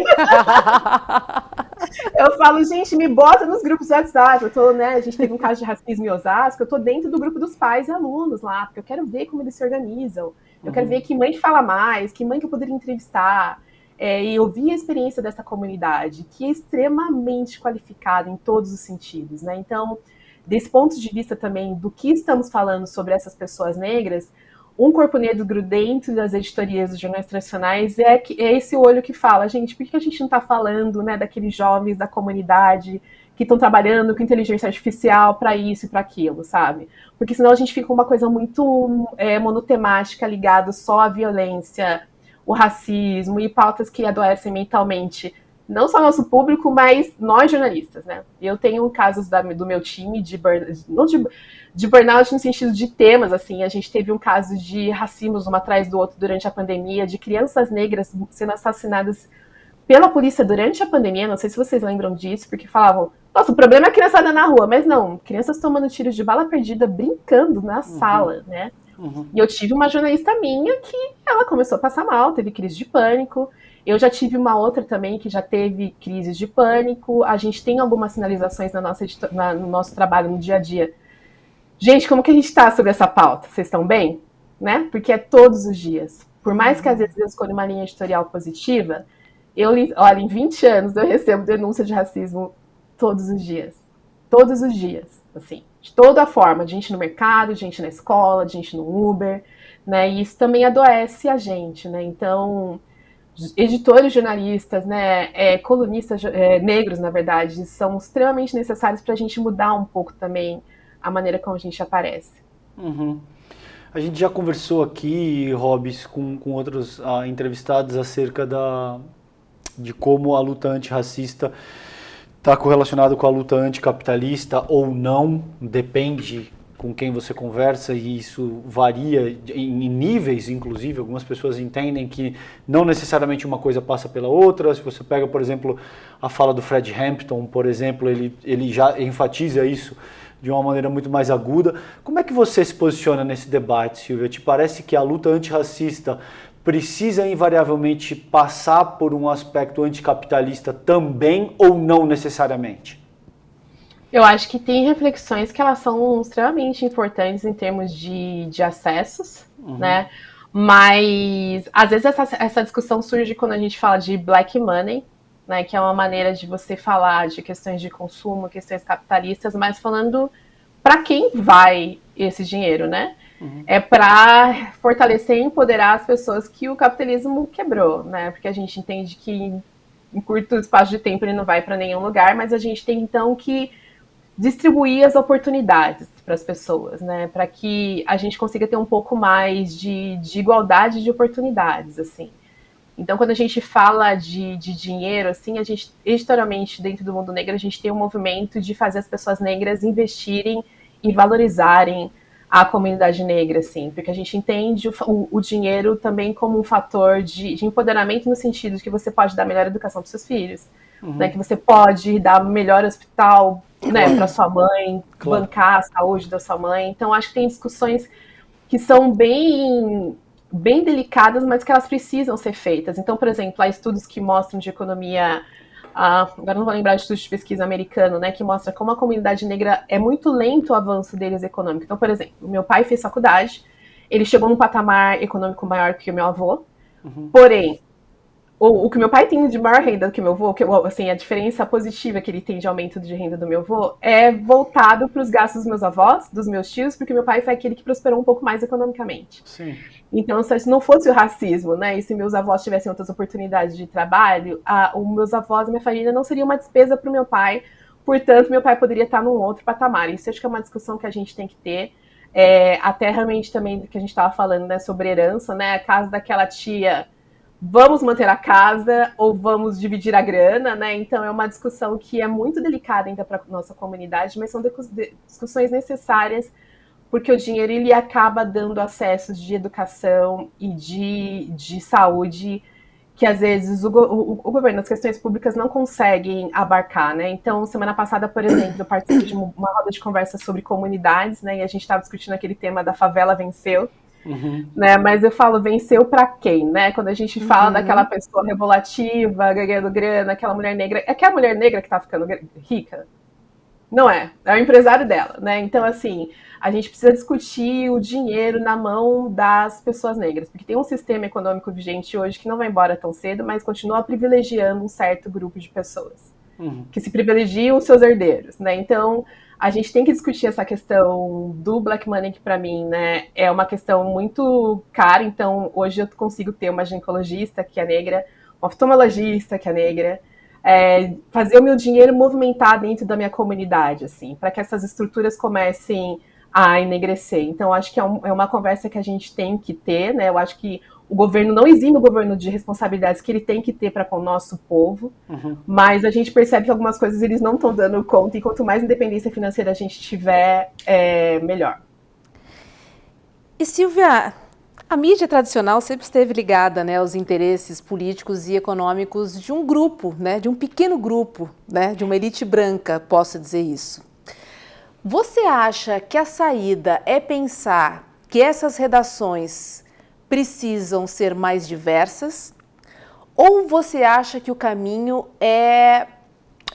Eu falo, gente, me bota nos grupos do WhatsApp. Eu tô, né, a gente teve um caso de racismo em Osasco, eu tô dentro do grupo dos pais e alunos lá, porque eu quero ver como eles se organizam. Eu quero ver que mãe que fala mais, que mãe que eu poderia entrevistar. E ouvir a experiência dessa comunidade, que é extremamente qualificada em todos os sentidos, né? Então, desse ponto de vista também do que estamos falando sobre essas pessoas negras, um corpo negro dentro das editorias dos jornais tradicionais é esse olho que fala, gente, por que a gente não está falando, né, daqueles jovens da comunidade que estão trabalhando com inteligência artificial para isso e para aquilo, sabe? Porque senão a gente fica com uma coisa muito monotemática, ligada só à violência, o racismo e pautas que adoecem mentalmente, não só nosso público, mas nós jornalistas, né? Eu tenho casos do meu time de burnout no sentido de temas, assim, a gente teve um caso de racismo um atrás do outro durante a pandemia, de crianças negras sendo assassinadas pela polícia durante a pandemia, não sei se vocês lembram disso, porque falavam, nossa, o problema é a criançada na rua, mas não, crianças tomando tiros de bala perdida, brincando na sala, né? E eu tive uma jornalista minha que ela começou a passar mal, teve crise de pânico. Eu já tive uma outra também que já teve crises de pânico. A gente tem algumas sinalizações no nosso trabalho, no dia a dia. Gente, como que a gente está sobre essa pauta? Vocês estão bem? Né? Porque é todos os dias. Por mais que às vezes eu escolha uma linha editorial positiva, olha, em 20 anos eu recebo denúncia de racismo todos os dias. Todos os dias, assim. De toda forma, de gente no mercado, de gente na escola, de gente no Uber, né? E isso também adoece a gente, né? Então, editores, jornalistas, né? Colunistas negros, na verdade, são extremamente necessários para a gente mudar um pouco também a maneira como a gente aparece. A gente já conversou aqui, Robs, com outros entrevistados acerca de como a luta antirracista está correlacionado com a luta anticapitalista ou não, depende com quem você conversa, e isso varia em níveis, inclusive. Algumas pessoas entendem que não necessariamente uma coisa passa pela outra. Se você pega, por exemplo, a fala do Fred Hampton, por exemplo, ele já enfatiza isso de uma maneira muito mais aguda. Como é que você se posiciona nesse debate, Silvia? Te parece que a luta antirracista precisa invariavelmente passar por um aspecto anticapitalista também, ou não necessariamente? Eu acho que tem reflexões que elas são extremamente importantes em termos de acessos, né? Mas às vezes essa discussão surge quando a gente fala de black money, né? Que é uma maneira de você falar de questões de consumo, questões capitalistas, mas falando para quem vai esse dinheiro, né? É para fortalecer e empoderar as pessoas que o capitalismo quebrou, né? Porque a gente entende que em curto espaço de tempo ele não vai para nenhum lugar, mas a gente tem então que distribuir as oportunidades para as pessoas, né? Para que a gente consiga ter um pouco mais de igualdade de oportunidades, assim. Então, quando a gente fala de dinheiro, assim, a gente, editorialmente, dentro do mundo negro, a gente tem um movimento de fazer as pessoas negras investirem e valorizarem a comunidade negra, assim, porque a gente entende o dinheiro também como um fator de empoderamento no sentido de que você pode dar melhor educação para seus filhos, né, que você pode dar melhor hospital, né, para sua mãe, bancar a saúde da sua mãe. Então, acho que tem discussões que são bem delicadas, mas que elas precisam ser feitas. Então, por exemplo, há estudos que mostram de economia, agora não vou lembrar de estudos de pesquisa americano, né, que mostra como a comunidade negra é muito lento o avanço deles econômico. Então, por exemplo, meu pai fez faculdade, ele chegou num patamar econômico maior que o meu avô, porém, o que meu pai tem de maior renda do que meu avô, assim, a diferença positiva que ele tem de aumento de renda do meu avô é voltado para os gastos dos meus avós, dos meus tios, porque meu pai foi aquele que prosperou um pouco mais economicamente. Sim. Então, se não fosse o racismo, né, e se meus avós tivessem outras oportunidades de trabalho, os meus avós e minha família não seria uma despesa para o meu pai, portanto, meu pai poderia estar num outro patamar. Isso acho que é uma discussão que a gente tem que ter, até realmente também do que a gente estava falando, né, sobre herança, né, a casa daquela tia, vamos manter a casa ou vamos dividir a grana, né? Então é uma discussão que é muito delicada ainda para a nossa comunidade, mas são discussões necessárias porque o dinheiro ele acaba dando acessos de educação e de saúde que às vezes o governo, as questões públicas não conseguem abarcar, né? Então, semana passada, por exemplo, eu participei de uma roda de conversa sobre comunidades, né? E a gente estava discutindo aquele tema da favela venceu, né? Mas eu falo, venceu para quem, né? Quando a gente fala daquela pessoa rebolativa, ganhando grana, aquela mulher negra, é aquela mulher negra que tá ficando rica? Não é o empresário dela, né? Então, assim, a gente precisa discutir o dinheiro na mão das pessoas negras, porque tem um sistema econômico vigente hoje que não vai embora tão cedo, mas continua privilegiando um certo grupo de pessoas, que se privilegiam os seus herdeiros, né? Então, a gente tem que discutir essa questão do black money, que para mim, né, é uma questão muito cara. Então, hoje eu consigo ter uma ginecologista que é negra, uma oftalmologista que é negra, fazer o meu dinheiro movimentar dentro da minha comunidade, assim, para que essas estruturas comecem a enegrecer. Então, acho que é uma conversa que a gente tem que ter, né? Eu acho que o governo não exime o governo de responsabilidades que ele tem que ter para com o nosso povo, mas a gente percebe que algumas coisas eles não estão dando conta, e quanto mais independência financeira a gente tiver, melhor. E Silvia, a mídia tradicional sempre esteve ligada, né, aos interesses políticos e econômicos de um grupo, né, de um pequeno grupo, né, de uma elite branca, posso dizer isso. Você acha que a saída é pensar que essas redações precisam ser mais diversas? Ou você acha que o caminho é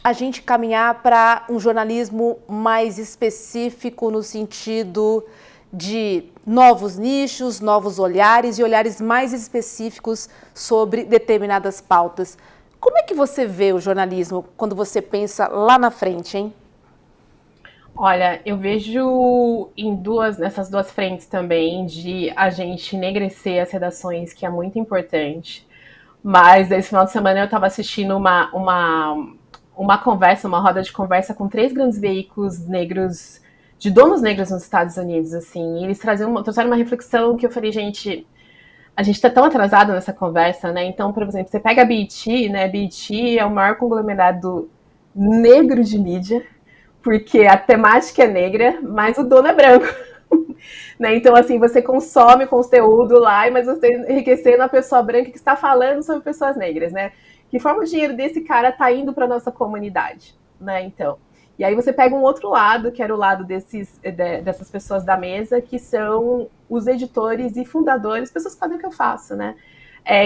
a gente caminhar para um jornalismo mais específico no sentido de novos nichos, novos olhares e olhares mais específicos sobre determinadas pautas? Como é que você vê o jornalismo quando você pensa lá na frente, hein? Olha, eu vejo nessas duas frentes também, de a gente enegrecer as redações, que é muito importante. Mas esse final de semana eu estava assistindo uma conversa, uma roda de conversa com 3 grandes veículos negros, de donos negros nos Estados Unidos, assim. E eles trouxeram uma reflexão que eu falei, gente, a gente está tão atrasado nessa conversa, né? Então, por exemplo, você pega a BET, né? A BET é o maior conglomerado negro de mídia, porque a temática é negra, mas o dono é branco. Né? Então, assim, você consome conteúdo lá, mas você está enriquecendo a pessoa branca que está falando sobre pessoas negras, né? Que forma o dinheiro desse cara está indo para a nossa comunidade, né? Então, e aí você pega um outro lado, que era o lado dessas pessoas da mesa, que são os editores e fundadores, pessoas que fazem o que eu faço, né?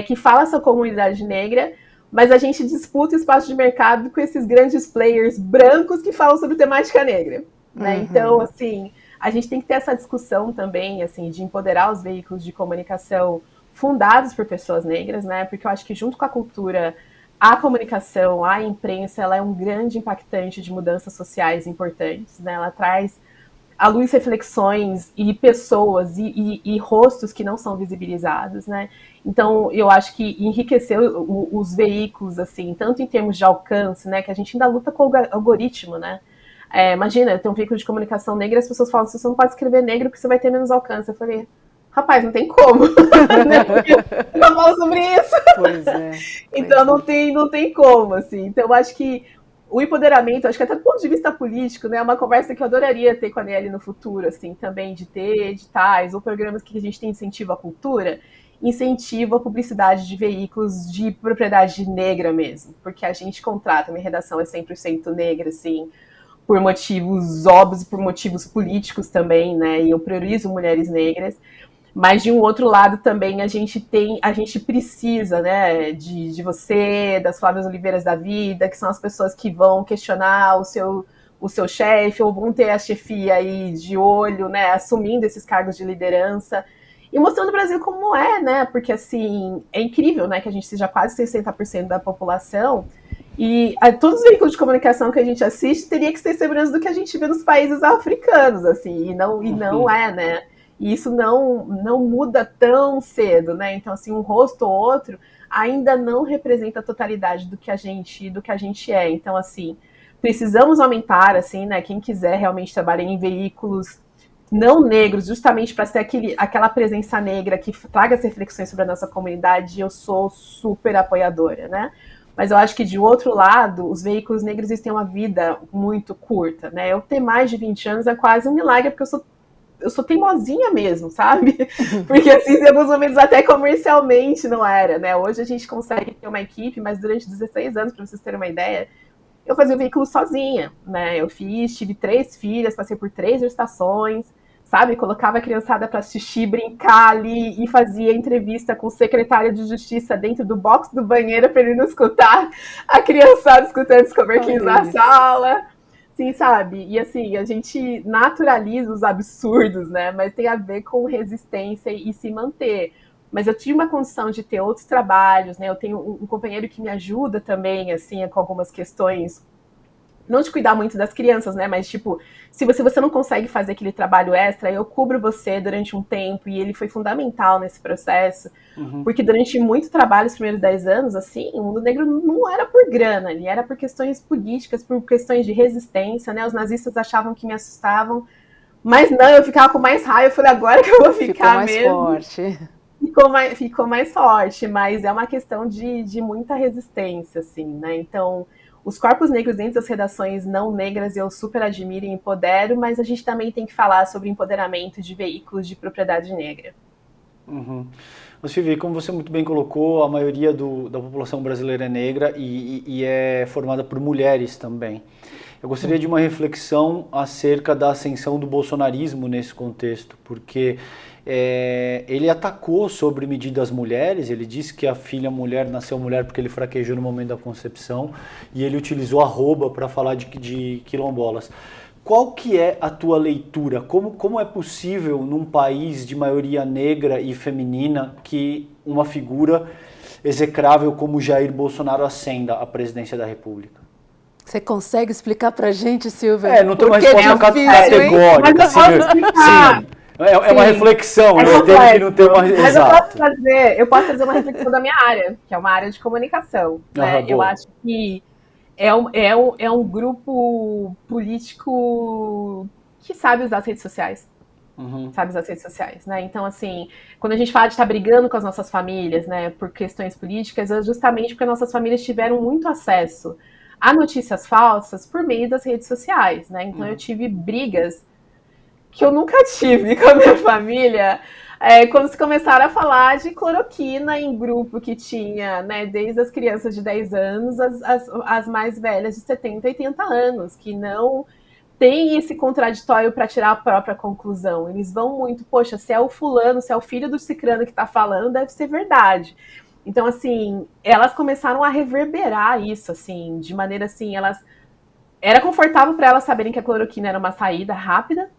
Que fala essa comunidade negra, mas a gente disputa o espaço de mercado com esses grandes players brancos que falam sobre temática negra, né? Então, assim, a gente tem que ter essa discussão também, assim, de empoderar os veículos de comunicação fundados por pessoas negras, né? Porque eu acho que junto com a cultura, a comunicação, a imprensa, ela é um grande impactante de mudanças sociais importantes, né? Ela traz à luz reflexões e pessoas e rostos que não são visibilizados, né? Então, eu acho que enriqueceu os veículos, assim, tanto em termos de alcance, né, que a gente ainda luta com o algoritmo, né? Imagina, tem um veículo de comunicação negra e as pessoas falam, você não pode escrever negro porque você vai ter menos alcance. Eu falei, rapaz, não tem como. Eu não falo sobre isso. Pois é. Então não tem como, assim. Então eu acho que o empoderamento, acho que até do ponto de vista político, né, é uma conversa que eu adoraria ter com a Nelly no futuro, assim, também de ter editais ou programas que a gente tem incentivo à cultura, incentivo à publicidade de veículos de propriedade negra mesmo, porque a gente contrata, minha redação é 100% negra, assim, por motivos óbvios e por motivos políticos também, né, e eu priorizo mulheres negras, mas de um outro lado também a gente precisa, né, de você, das Flávias Oliveiras da vida, que são as pessoas que vão questionar o seu chefe, ou vão ter a chefia aí de olho, né, assumindo esses cargos de liderança, e mostrando o Brasil como é, né, porque assim, é incrível, né, que a gente seja quase 60% da população, e todos os veículos de comunicação que a gente assiste teria que ser semelhantes do que a gente vê nos países africanos, assim, e não é, né, e isso não muda tão cedo, né? Então, assim, um rosto ou outro ainda não representa a totalidade do que a gente é. Então, assim, precisamos aumentar, assim, né? Quem quiser realmente trabalhar em veículos não negros, justamente para ser aquela presença negra que traga as reflexões sobre a nossa comunidade, eu sou super apoiadora, né? Mas eu acho que, de outro lado, os veículos negros têm uma vida muito curta, né? Eu ter mais de 20 anos é quase um milagre, porque eu sou teimosinha mesmo, sabe? Porque assim, em alguns momentos até comercialmente não era, né? Hoje a gente consegue ter uma equipe, mas durante 16 anos, para vocês terem uma ideia, eu fazia o veículo sozinha, né? Tive 3 filhas, passei por 3 gestações, sabe? Colocava a criançada para assistir, brincar ali e fazia entrevista com o secretário de justiça dentro do box do banheiro para ele não escutar a criançada escutando os comerquinhos na sala. Sim, sabe? E assim, a gente naturaliza os absurdos, né? Mas tem a ver com resistência e se manter. Mas eu tive uma condição de ter outros trabalhos, né? Eu tenho um companheiro que me ajuda também, assim, com algumas questões, não de cuidar muito das crianças, né? Mas, tipo, se você não consegue fazer aquele trabalho extra, eu cubro você durante um tempo, e ele foi fundamental nesse processo, porque durante muito trabalho, os primeiros 10 anos, assim, o mundo negro não era por grana, ele era por questões políticas, por questões de resistência, né? Os nazistas achavam que me assustavam, mas não, eu ficava com mais raiva, eu falei, agora que eu vou ficar mesmo. Ficou mais forte. Ficou mais forte, mas é uma questão de muita resistência, assim, né? Então, os corpos negros dentro das redações não negras eu super admiro e empodero, mas a gente também tem que falar sobre empoderamento de veículos de propriedade negra. Silvia, como você muito bem colocou, a maioria da população brasileira é negra e é formada por mulheres também. Eu gostaria de uma reflexão acerca da ascensão do bolsonarismo nesse contexto, porque ele atacou sobre medidas mulheres, ele disse que a filha mulher nasceu mulher porque ele fraquejou no momento da concepção, e ele utilizou arroba para falar de quilombolas. Qual que é a tua leitura? Como é possível, num país de maioria negra e feminina, que uma figura execrável como Jair Bolsonaro ascenda à presidência da República? Você consegue explicar pra gente, Silvia? Não tem uma resposta categórica. Sim. É uma reflexão, eu tenho que não ter uma Mas eu posso fazer uma reflexão da minha área, que é uma área de comunicação. Né? Eu acho que é um grupo político que sabe usar as redes sociais. Sabe usar as redes sociais, né? Então, assim, quando a gente fala de estar brigando com as nossas famílias, né, por questões políticas, é justamente porque nossas famílias tiveram muito acesso a notícias falsas por meio das redes sociais, né? Então, eu tive brigas que eu nunca tive com a minha família, quando se começaram a falar de cloroquina em grupo que tinha, né, desde as crianças de 10 anos as mais velhas de 70, 80 anos, que não tem esse contraditório para tirar a própria conclusão. Eles vão muito, poxa, se é o fulano, se é o filho do cicrano que está falando, deve ser verdade. Então, assim, elas começaram a reverberar isso, assim, de maneira assim, era confortável para elas saberem que a cloroquina era uma saída rápida,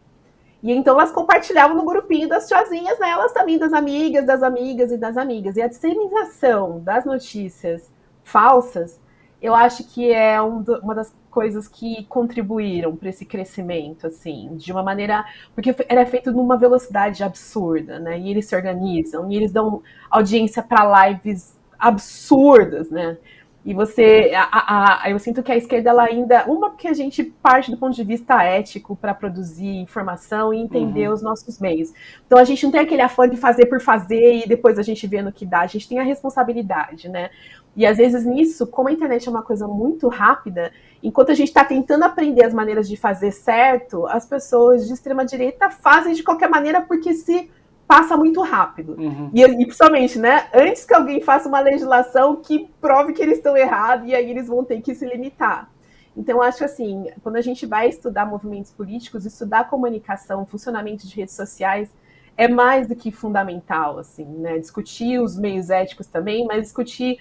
e então elas compartilhavam no grupinho das tiazinhas, né? Elas também, das amigas e das amigas. E a disseminação das notícias falsas, eu acho que é uma das coisas que contribuíram para esse crescimento, assim, de uma maneira, porque era feito numa velocidade absurda, né? E eles se organizam, e eles dão audiência para lives absurdas, né? E eu sinto que a esquerda, ela ainda, porque a gente parte do ponto de vista ético para produzir informação e entender os nossos meios. Então a gente não tem aquele afã de fazer por fazer e depois a gente vê no que dá, a gente tem a responsabilidade, né? E às vezes nisso, como a internet é uma coisa muito rápida, enquanto a gente está tentando aprender as maneiras de fazer certo, as pessoas de extrema direita fazem de qualquer maneira porque se passa muito rápido. E principalmente, né, antes que alguém faça uma legislação que prove que eles estão errados, e aí eles vão ter que se limitar. Então, eu acho assim, quando a gente vai estudar movimentos políticos, estudar comunicação, funcionamento de redes sociais, é mais do que fundamental, assim, né? Discutir os meios éticos também, mas discutir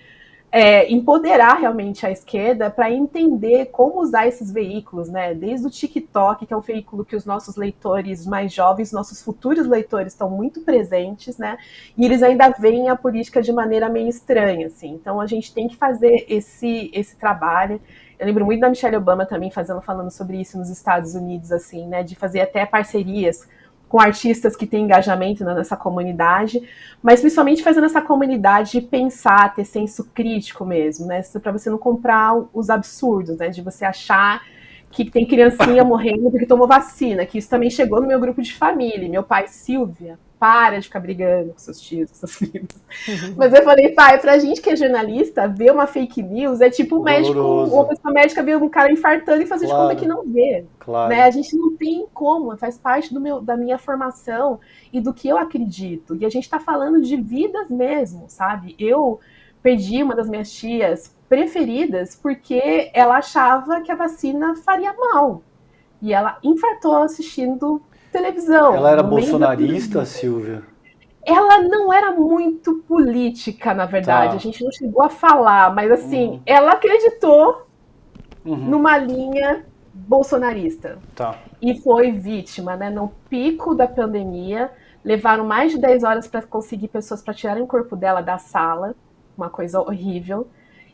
empoderar realmente a esquerda para entender como usar esses veículos, né? Desde o TikTok, que é um veículo que os nossos leitores mais jovens, nossos futuros leitores estão muito presentes, né? E eles ainda veem a política de maneira meio estranha, assim. Então a gente tem que fazer esse trabalho. Eu lembro muito da Michelle Obama também falando sobre isso nos Estados Unidos, assim, né? De fazer até parcerias com artistas que têm engajamento nessa comunidade, mas principalmente fazendo essa comunidade pensar, ter senso crítico mesmo, né? Para você não comprar os absurdos, né? De você achar que tem criancinha morrendo porque tomou vacina, que isso também chegou no meu grupo de família. Meu pai, Silvia, para de ficar brigando com seus tios, com seus filhos. Mas eu falei, pai, pra gente que é jornalista, ver uma fake news é tipo um médico, uma pessoa médica ver um cara infartando e fazer de conta que não vê. Né? A gente não tem como, faz parte da minha formação e do que eu acredito. E a gente tá falando de vidas mesmo, sabe? Eu perdi uma das minhas tias preferidas porque ela achava que a vacina faria mal. E ela infartou assistindo televisão. Ela era bolsonarista, Silvia? Ela não era muito política, na verdade. Tá. A gente não chegou a falar, mas assim, ela acreditou numa linha bolsonarista. Tá. E foi vítima, né? No pico da pandemia, levaram mais de 10 horas para conseguir pessoas para tirarem o corpo dela da sala, uma coisa horrível.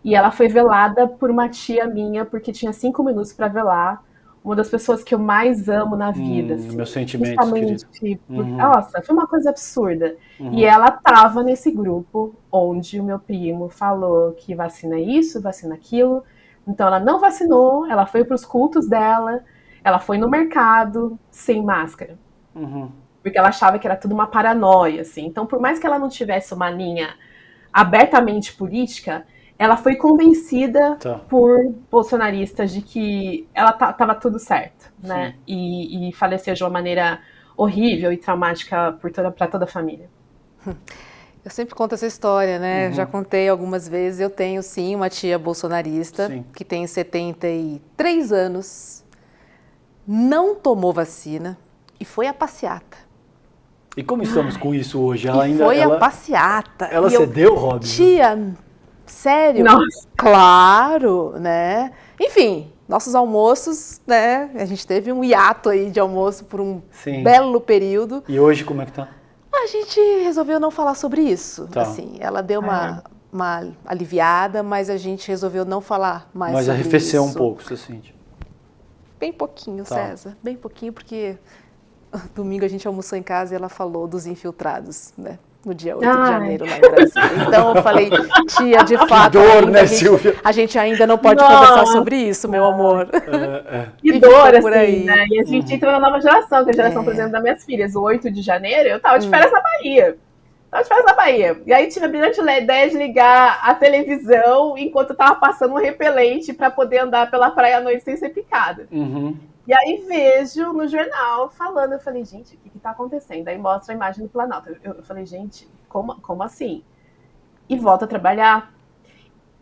E ela foi velada por uma tia minha, porque tinha 5 minutos para velar. Uma das pessoas que eu mais amo na vida. Assim, meus sentimentos, querido. Nossa, foi uma coisa absurda. E ela estava nesse grupo onde o meu primo falou que vacina isso, vacina aquilo. Então ela não vacinou, ela foi para os cultos dela, ela foi no mercado sem máscara. Porque ela achava que era tudo uma paranoia, assim. Então, por mais que ela não tivesse uma linha abertamente política, ela foi convencida por bolsonaristas de que ela estava tudo certo, né? E faleceu de uma maneira horrível e traumática para toda a família. Eu sempre conto essa história, né? Já contei algumas vezes. Eu tenho, sim, uma tia bolsonarista que tem 73 anos, não tomou vacina e foi à passeata. E como estamos com isso hoje? A passeata. Ela cedeu, Rob? Tia... Sério? Nossa. Claro, né? Enfim, nossos almoços, né? A gente teve um hiato aí de almoço por um belo período. E hoje como é que tá? A gente resolveu não falar sobre isso. Assim, ela deu uma aliviada, mas a gente resolveu não falar mais sobre isso. Mas arrefeceu um pouco, você sente? Bem pouquinho, César. Bem pouquinho, porque domingo a gente almoçou em casa e ela falou dos infiltrados, né? No dia 8 de janeiro, lá em Brasília. Então eu falei, tia, de fato, dor, né, Silvia? A gente ainda não pode conversar sobre isso, meu amor. Que dor, assim, né? E a gente entra na nova geração, que é a geração, por exemplo, das minhas filhas. O 8 de janeiro, eu tava de férias na Bahia. E aí tive a brilhante ideia de ligar a televisão enquanto eu tava passando um repelente para poder andar pela praia à noite sem ser picada. E aí vejo no jornal falando, eu falei, gente, o que tá acontecendo? Aí mostra a imagem do Planalto. Eu falei, gente, como assim? E volto a trabalhar.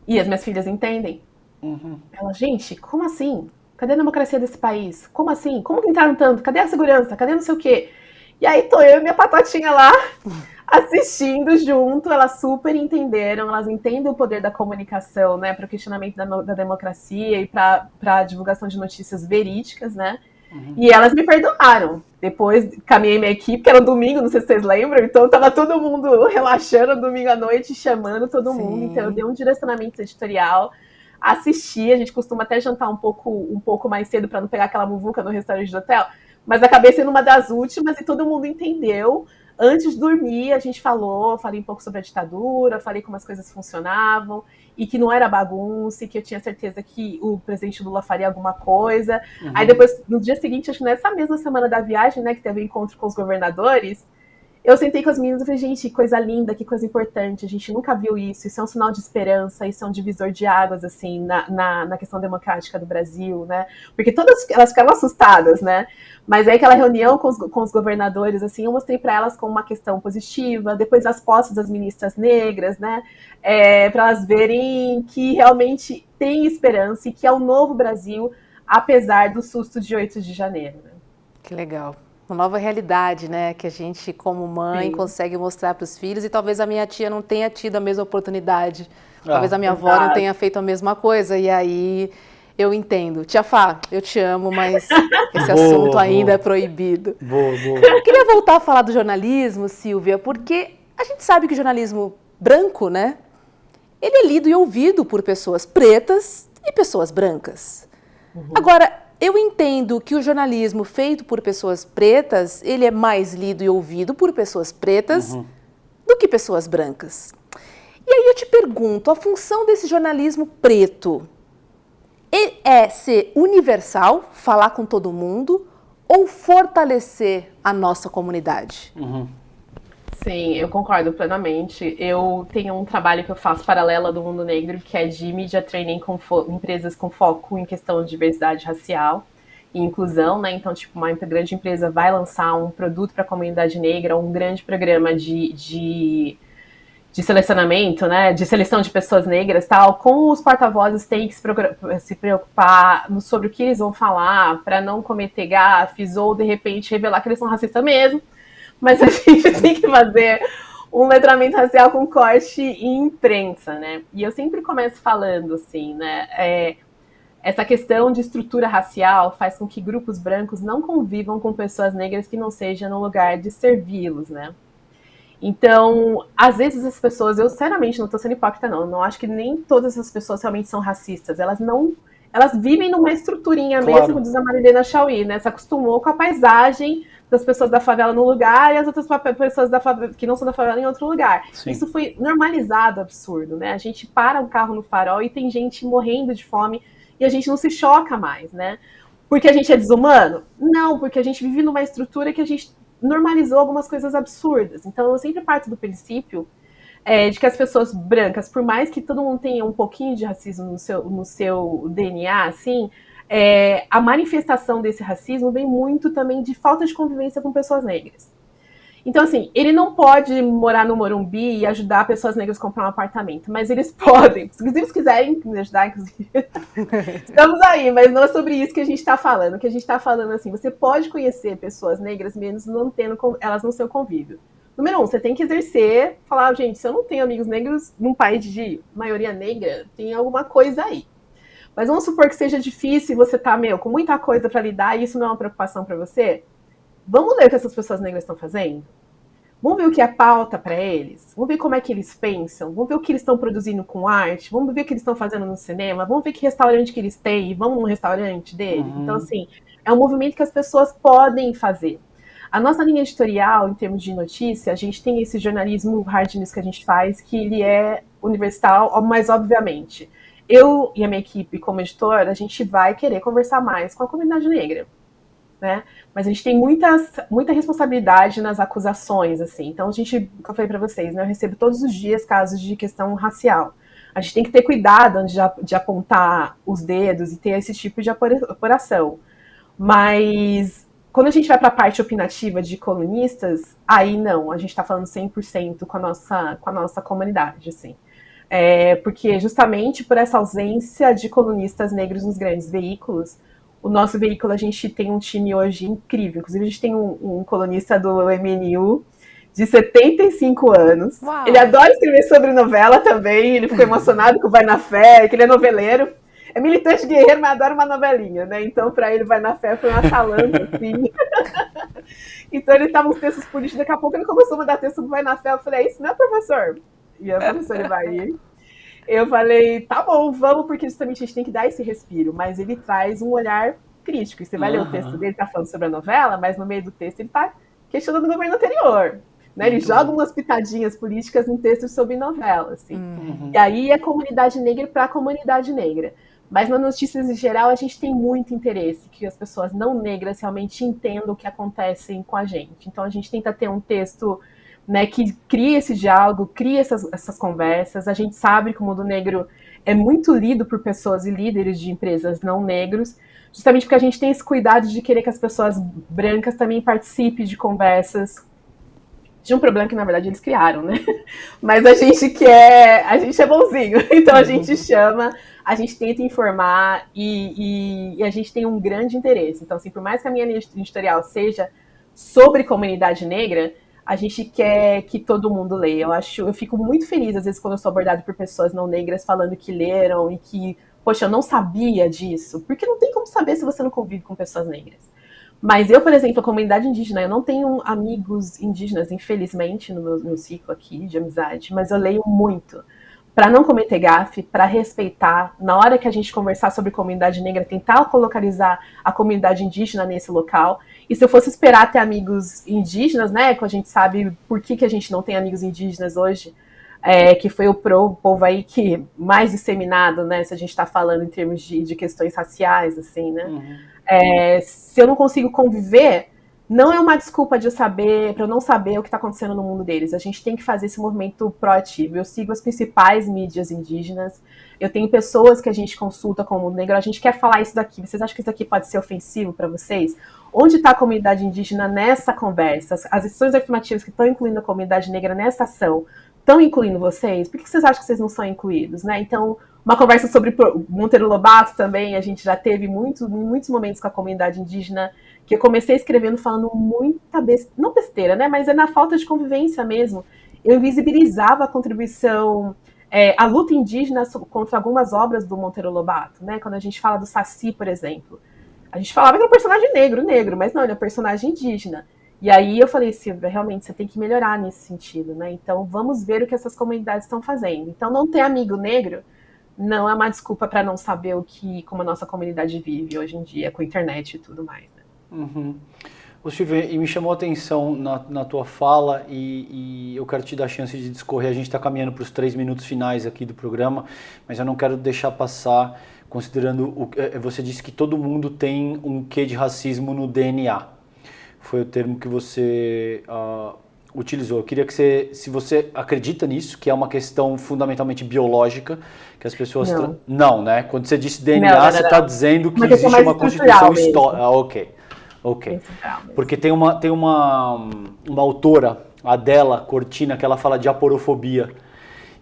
E as minhas filhas entendem. Ela, gente, como assim? Cadê a democracia desse país? Como assim? Como que entraram tanto? Cadê a segurança? Cadê não sei o quê? E aí tô eu e minha patotinha lá, assistindo junto, elas super entenderam, elas entendem o poder da comunicação, né, para o questionamento da democracia e para a divulgação de notícias verídicas, né, e elas me perdoaram. Depois caminhei minha equipe, que era um domingo, não sei se vocês lembram, então tava todo mundo relaxando domingo à noite, chamando todo mundo, então eu dei um direcionamento editorial. assistir, a gente costuma até jantar um pouco mais cedo para não pegar aquela muvuca no restaurante do hotel, mas acabei sendo uma das últimas e todo mundo entendeu. Antes de dormir, a gente falei um pouco sobre a ditadura, falei como as coisas funcionavam, e que não era bagunça, e que eu tinha certeza que o presidente Lula faria alguma coisa. Aí depois, no dia seguinte, acho que nessa mesma semana da viagem, né, que teve o encontro com os governadores, eu sentei com as meninas e falei, gente, que coisa linda, que coisa importante, a gente nunca viu isso é um sinal de esperança, isso é um divisor de águas, assim, na questão democrática do Brasil, né, porque todas elas ficaram assustadas, né, mas aí aquela reunião com os governadores, assim, eu mostrei para elas como uma questão positiva, depois as posses das ministras negras, né, para elas verem que realmente tem esperança e que é um novo Brasil, apesar do susto de 8 de janeiro, né. Que legal. Uma nova realidade, né, que a gente, como mãe, consegue mostrar para os filhos, e talvez a minha tia não tenha tido a mesma oportunidade, talvez a minha avó não tenha feito a mesma coisa, e aí eu entendo. Tia Fá, eu te amo, mas esse assunto ainda é proibido. Eu queria voltar a falar do jornalismo, Silvia, porque a gente sabe que o jornalismo branco, né, ele é lido e ouvido por pessoas pretas e pessoas brancas. Agora, eu entendo que o jornalismo feito por pessoas pretas, ele é mais lido e ouvido por pessoas pretas do que pessoas brancas. E aí eu te pergunto, a função desse jornalismo preto é ser universal, falar com todo mundo, ou fortalecer a nossa comunidade? Sim, eu concordo plenamente. Eu tenho um trabalho que eu faço paralelo do Mundo Negro, que é de media training com empresas com foco em questão de diversidade racial e inclusão, né? Então, tipo, uma grande empresa vai lançar um produto para a comunidade negra, um grande programa de selecionamento, né? De seleção de pessoas negras, tal. Com os porta-vozes tem que se preocupar sobre o que eles vão falar para não cometer gafes ou, de repente, revelar que eles são racistas mesmo. Mas a gente tem que fazer um letramento racial com corte em imprensa, né? E eu sempre começo falando assim, né? Essa questão de estrutura racial faz com que grupos brancos não convivam com pessoas negras que não seja no lugar de servi-los, né? Então, às vezes as pessoas, eu sinceramente não estou sendo hipócrita não acho que nem todas as pessoas realmente são racistas, elas vivem numa estruturinha mesmo, como diz a Marilena Chauí, né? Se acostumou com a paisagem das pessoas da favela num lugar e as outras pessoas da favela, que não são da favela em outro lugar. Sim. Isso foi normalizado, absurdo, né? A gente para um carro no farol e tem gente morrendo de fome e a gente não se choca mais, né? Porque a gente é desumano? Não, porque a gente vive numa estrutura que a gente normalizou algumas coisas absurdas. Então, eu sempre parto do princípio de que as pessoas brancas, por mais que todo mundo tenha um pouquinho de racismo no seu DNA, assim, a manifestação desse racismo vem muito também de falta de convivência com pessoas negras. Então, assim, ele não pode morar no Morumbi e ajudar pessoas negras a comprar um apartamento, mas eles podem, se eles quiserem me ajudar, inclusive, estamos aí, mas não é sobre isso que a gente está falando. O que a gente está falando, assim, você pode conhecer pessoas negras mesmo não tendo elas no seu convívio. Número 1, você tem que exercer, falar, gente, se eu não tenho amigos negros num país de maioria negra, tem alguma coisa aí. Mas vamos supor que seja difícil e você tá, com muita coisa para lidar e isso não é uma preocupação para você. Vamos ler o que essas pessoas negras estão fazendo? Vamos ver o que é pauta para eles? Vamos ver como é que eles pensam? Vamos ver o que eles estão produzindo com arte? Vamos ver o que eles estão fazendo no cinema? Vamos ver que restaurante que eles têm? Vamos no restaurante deles? Então, assim, é um movimento que as pessoas podem fazer. A nossa linha editorial, em termos de notícia, a gente tem esse jornalismo hard news que a gente faz, que ele é universal, mas obviamente, eu e a minha equipe como editora, a gente vai querer conversar mais com a comunidade negra, né? Mas a gente tem muita responsabilidade nas acusações, assim. Então, como eu falei para vocês, né? Eu recebo todos os dias casos de questão racial. A gente tem que ter cuidado antes de apontar os dedos e ter esse tipo de apuração. Mas quando a gente vai para a parte opinativa de colunistas, aí não, a gente está falando 100% com a nossa comunidade, assim. Porque justamente por essa ausência de colunistas negros nos grandes veículos, o nosso veículo, a gente tem um time hoje incrível. Inclusive, a gente tem um colunista do MNU de 75 anos. Uau. Ele adora escrever sobre novela também, ele ficou emocionado com o Vai na Fé, que ele é noveleiro. É militante guerreiro, mas adora uma novelinha, né? Então, para ele, Vai na Fé foi uma acalanto, assim. Então, ele estava uns textos políticos, daqui a pouco ele começou a mandar texto do Vai na Fé. Eu falei, isso não é professor? E a professora vai ir. Eu falei, tá bom, vamos, porque justamente a gente tem que dar esse respiro, mas ele traz um olhar crítico. E você vai ler o texto dele, tá falando sobre a novela, mas no meio do texto ele tá questionando o governo anterior. Né? Ele joga umas pitadinhas políticas em textos sobre novela, assim. E aí é comunidade negra para a comunidade negra. Mas nas notícias em geral a gente tem muito interesse que as pessoas não negras realmente entendam o que acontece com a gente. Então a gente tenta ter um texto, né, que cria esse diálogo, cria essas conversas. A gente sabe que o mundo negro é muito lido por pessoas e líderes de empresas não negros, justamente porque a gente tem esse cuidado de querer que as pessoas brancas também participem de conversas de um problema que, na verdade, eles criaram, né? Mas a gente é bonzinho, então a gente chama, a gente tenta informar e a gente tem um grande interesse. Então, assim, por mais que a minha linha editorial seja sobre comunidade negra, a gente quer que todo mundo leia. Eu fico muito feliz, às vezes, quando eu sou abordada por pessoas não negras falando que leram e que, poxa, eu não sabia disso, porque não tem como saber se você não convive com pessoas negras. Mas eu, por exemplo, a comunidade indígena, eu não tenho amigos indígenas, infelizmente, no meu ciclo aqui de amizade, mas eu leio muito para não cometer gafe, para respeitar. Na hora que a gente conversar sobre comunidade negra, tentar localizar a comunidade indígena nesse local. E se eu fosse esperar ter amigos indígenas, né, que a gente sabe por que a gente não tem amigos indígenas hoje, que foi o povo aí que mais disseminado, né, se a gente está falando em termos de questões raciais, assim, né? Se eu não consigo conviver, não é uma desculpa para eu não saber o que está acontecendo no mundo deles. A gente tem que fazer esse movimento proativo. Eu sigo as principais mídias indígenas, eu tenho pessoas que a gente consulta com o mundo negro, a gente quer falar isso daqui. Vocês acham que isso aqui pode ser ofensivo para vocês? Onde está a comunidade indígena nessa conversa? As ações afirmativas que estão incluindo a comunidade negra nessa ação estão incluindo vocês? Por que vocês acham que vocês não são incluídos? Né? Então, uma conversa sobre Monteiro Lobato também, a gente já teve muitos momentos com a comunidade indígena, que eu comecei escrevendo falando muita não besteira, né? Mas é na falta de convivência mesmo. Eu invisibilizava a contribuição, a luta indígena contra algumas obras do Monteiro Lobato, né? Quando a gente fala do Saci, por exemplo. A gente falava que era um personagem negro, mas não, ele é um personagem indígena. E aí eu falei, Silvia, realmente você tem que melhorar nesse sentido, né? Então vamos ver o que essas comunidades estão fazendo. Então não ter amigo negro não é uma desculpa para não saber como a nossa comunidade vive hoje em dia, com a internet e tudo mais, né? Ô Silvia, e me chamou a atenção na tua fala e eu quero te dar a chance de discorrer. A gente está caminhando para os 3 minutos finais aqui do programa, mas eu não quero deixar passar, considerando você disse que todo mundo tem um quê de racismo no DNA. Foi o termo que você utilizou. Eu queria que se você acredita nisso, que é uma questão fundamentalmente biológica, que as pessoas... Não, né? Quando você disse DNA, você está dizendo que existe uma constituição histórica. Ok. Porque tem uma autora, Adela Cortina, que ela fala de aporofobia.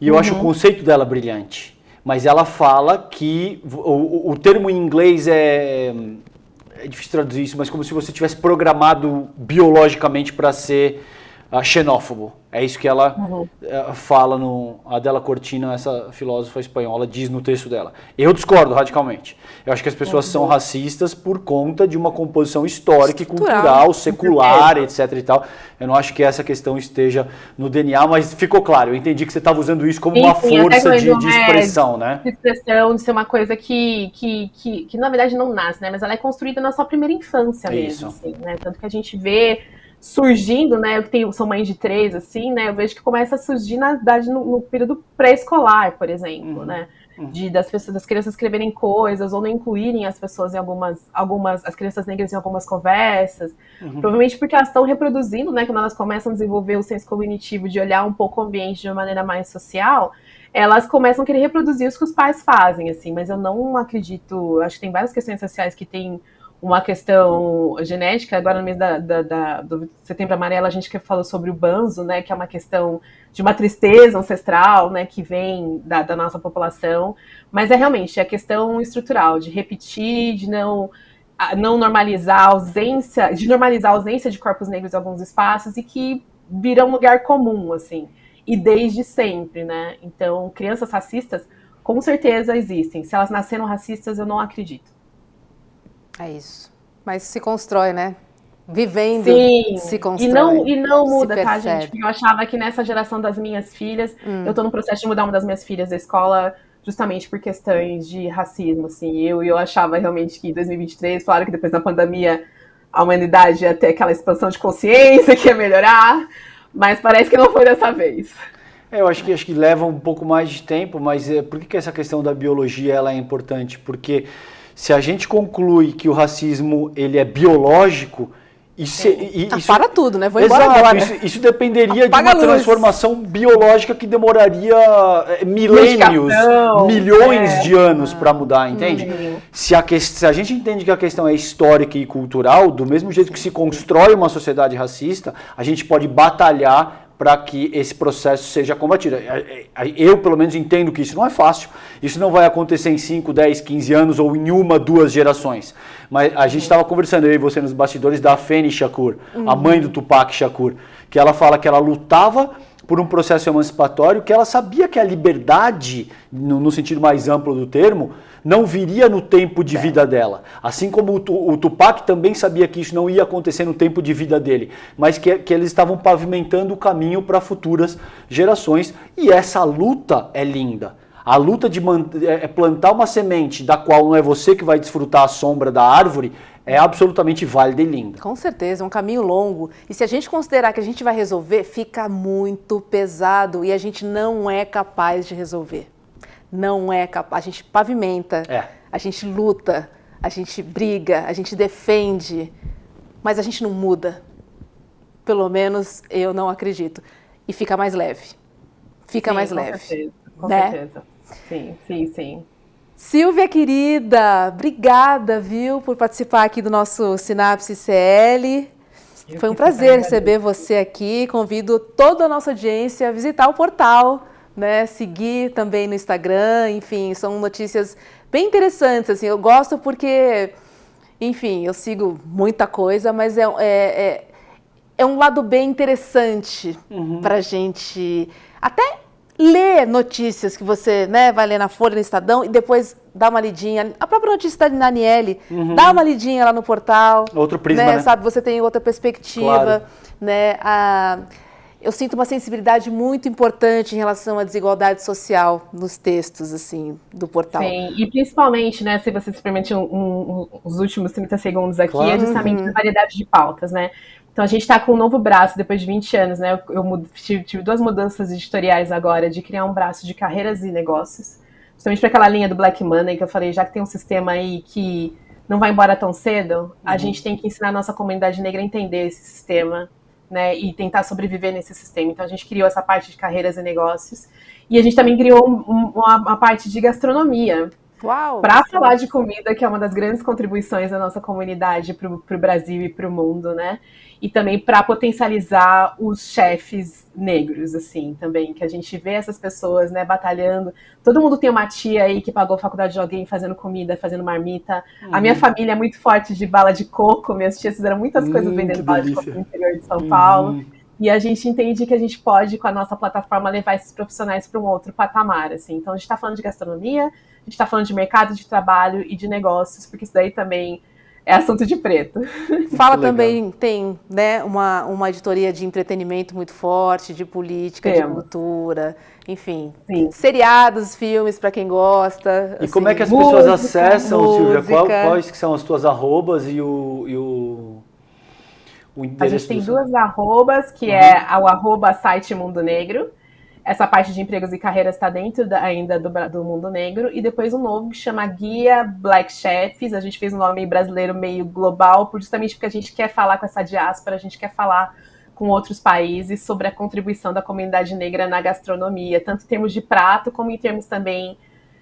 E eu acho o conceito dela brilhante. Mas ela fala que o termo em inglês é difícil traduzir isso, mas como se você tivesse programado biologicamente para ser xenófobo. É isso que ela fala a Adela Cortina, essa filósofa espanhola, diz no texto dela. Eu discordo radicalmente. Eu acho que as pessoas são racistas por conta de uma composição histórica e cultural, secular, etc. e tal. Eu não acho que essa questão esteja no DNA, mas ficou claro. Eu entendi que você estava usando isso como uma força de expressão, né? De expressão, de ser uma coisa que na verdade não nasce, né? Mas ela é construída na sua primeira infância mesmo, assim, né? Tanto que a gente vê surgindo, né? Eu sou mãe de 3, assim, né? Eu vejo que começa a surgir, na verdade, no período pré-escolar, por exemplo, né? Das crianças escreverem coisas ou não incluírem as pessoas em as crianças negras em algumas conversas. Provavelmente porque elas estão reproduzindo, né? Quando elas começam a desenvolver o senso cognitivo de olhar um pouco o ambiente de uma maneira mais social, elas começam a querer reproduzir os que os pais fazem, assim. Mas eu não acredito... Acho que tem várias questões sociais que têm uma questão genética. Agora no mês do Setembro Amarelo a gente falou sobre o banzo, né, que é uma questão de uma tristeza ancestral, né, que vem da nossa população, mas realmente a questão estrutural, de repetir, de não normalizar a ausência, de corpos negros em alguns espaços e que vira um lugar comum, assim, e desde sempre, né, então crianças racistas com certeza existem, se elas nasceram racistas eu não acredito. É isso. Mas se constrói, né? vivendo, Sim, se constrói, e não se muda, tá, percebe. gente? Porque eu achava que nessa geração das minhas filhas, eu tô no processo de mudar uma das minhas filhas da escola justamente por questões de racismo, assim. Eu achava realmente que em 2023, claro que depois da pandemia a humanidade ia ter aquela expansão de consciência que ia melhorar, mas parece que não foi dessa vez. Eu acho que leva um pouco mais de tempo, mas por que essa questão da biologia ela é importante? Porque se a gente conclui que o racismo ele é biológico, isso para tudo, né? Vou embora exato, agora. Isso dependeria Apaga de uma transformação biológica que demoraria milênios, milhões de anos para mudar, entende? Se a gente entende que a questão é histórica e cultural, do mesmo jeito que se constrói uma sociedade racista, a gente pode batalhar para que esse processo seja combatido. Eu, pelo menos, entendo que isso não é fácil, isso não vai acontecer em 5, 10, 15 anos ou em 1, 2 gerações. Mas a gente estava conversando, eu e você, nos bastidores, da Afeni Shakur, a mãe do Tupac Shakur, que ela fala que ela lutava por um processo emancipatório, que ela sabia que a liberdade, no sentido mais amplo do termo, não viria no tempo de vida dela. Assim como o Tupac também sabia que isso não ia acontecer no tempo de vida dele, mas que eles estavam pavimentando o caminho para futuras gerações. E essa luta é linda. A luta de plantar uma semente da qual não é você que vai desfrutar a sombra da árvore é absolutamente válida e linda. Com certeza, é um caminho longo. E se a gente considerar que a gente vai resolver, fica muito pesado e a gente não é capaz de resolver. Não é capaz. A gente pavimenta, a gente luta, a gente briga, a gente defende, mas a gente não muda. Pelo menos eu não acredito. E fica mais leve. Fica mais leve. Com certeza. Sim. Silvia, querida, obrigada, viu, por participar aqui do nosso Sinapse CL. Foi um prazer receber você aqui. Convido toda a nossa audiência a visitar o portal, né? Seguir também no Instagram. Enfim, são notícias bem interessantes. Assim, eu gosto porque, enfim, eu sigo muita coisa, mas é um lado bem interessante para a gente até ler notícias que você, né, vai ler na Folha, no Estadão e depois dá uma lidinha. A própria notícia da Naniele, dá uma lidinha lá no portal. Outro prisma, né? Sabe, você tem outra perspectiva, né? Eu sinto uma sensibilidade muito importante em relação à desigualdade social nos textos, assim, do portal. Sim, e principalmente, né, se você se permite os últimos 30 segundos aqui, é justamente a variedade de pautas, né? Então a gente está com um novo braço depois de 20 anos, né? Eu tive 2 mudanças editoriais agora de criar um braço de carreiras e negócios, justamente para aquela linha do Black Money que eu falei, já que tem um sistema aí que não vai embora tão cedo, a gente tem que ensinar a nossa comunidade negra a entender esse sistema, né? E tentar sobreviver nesse sistema. Então a gente criou essa parte de carreiras e negócios e a gente também criou uma parte de gastronomia. Para falar de comida, que é uma das grandes contribuições da nossa comunidade para o Brasil e para o mundo, né? E também para potencializar os chefes negros, assim, também, que a gente vê essas pessoas, né, batalhando. Todo mundo tem uma tia aí que pagou a faculdade de alguém fazendo comida, fazendo marmita. A minha família é muito forte de bala de coco, minhas tias fizeram muitas coisas vendendo bala de coco no interior de São Paulo. E a gente entende que a gente pode, com a nossa plataforma, levar esses profissionais para um outro patamar, assim. Então, a gente está falando de gastronomia, a gente está falando de mercado de trabalho e de negócios, porque isso daí também é assunto de preto. Fala também, tem, né, uma editoria de entretenimento muito forte, de política, de cultura, enfim. Sim. Seriados, filmes para quem gosta. E assim, como é que as pessoas acessam, Silvia? Quais que são as tuas arrobas e o a gente tem 2 arrobas, que é o arroba site Mundo Negro. Essa parte de empregos e carreiras está dentro ainda do Mundo Negro. E depois um novo que chama Guia Black Chefs. A gente fez um nome meio brasileiro, meio global, justamente porque a gente quer falar com essa diáspora, a gente quer falar com outros países sobre a contribuição da comunidade negra na gastronomia, tanto em termos de prato, como em termos também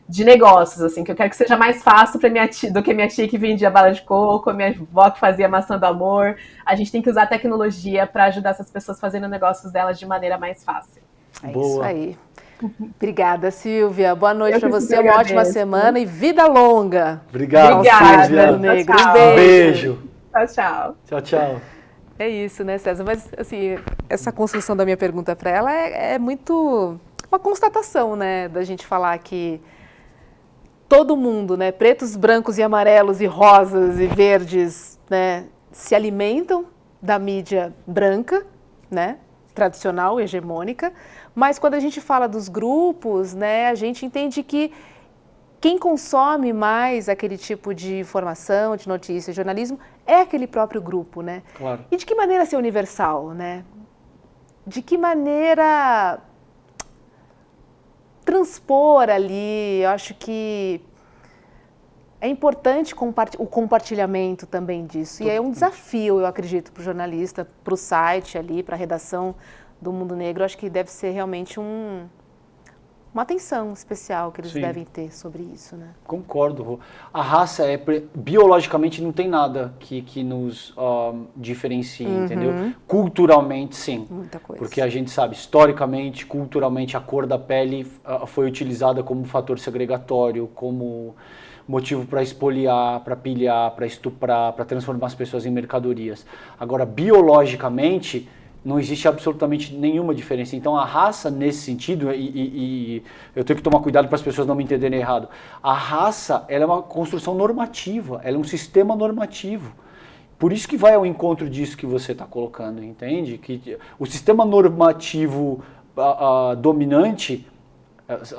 de negócios, assim, que eu quero que seja mais fácil para minha tia, do que minha tia que vendia bala de coco, a minha avó que fazia maçã do amor. A gente tem que usar a tecnologia para ajudar essas pessoas fazendo negócios delas de maneira mais fácil. É isso aí. Obrigada, Silvia. Boa noite para você, uma agradeço. Ótima semana e vida longa. Obrigado, Silvia. Negro. Tchau. Um beijo. Tchau. Tchau. É isso, né, César? Mas, assim, essa construção da minha pergunta para ela é muito uma constatação, né, da gente falar que todo mundo, né, pretos, brancos e amarelos e rosas e verdes, né, se alimentam da mídia branca, né, tradicional, hegemônica, mas quando a gente fala dos grupos, né, a gente entende que quem consome mais aquele tipo de informação, de notícia, de jornalismo, é aquele próprio grupo, né? Claro. E de que maneira ser universal, né? De que maneira transpor ali, eu acho que é importante o compartilhamento também disso. E é um desafio, eu acredito, para o jornalista, para o site ali, para a redação do Mundo Negro. Eu acho que deve ser realmente uma atenção especial que eles Sim. devem ter sobre isso, né? Concordo, Rô. A raça biologicamente não tem nada que nos diferencie, entendeu? Culturalmente, sim. Muita coisa. Porque a gente sabe, historicamente, culturalmente, a cor da pele foi utilizada como fator segregatório, como motivo para espoliar, para pilhar, para estuprar, para transformar as pessoas em mercadorias. Agora, biologicamente, não existe absolutamente nenhuma diferença. Então, a raça, nesse sentido, e eu tenho que tomar cuidado para as pessoas não me entenderem errado, a raça ela é uma construção normativa, ela é um sistema normativo. Por isso que vai ao encontro disso que você está colocando, entende? Que o sistema normativo dominante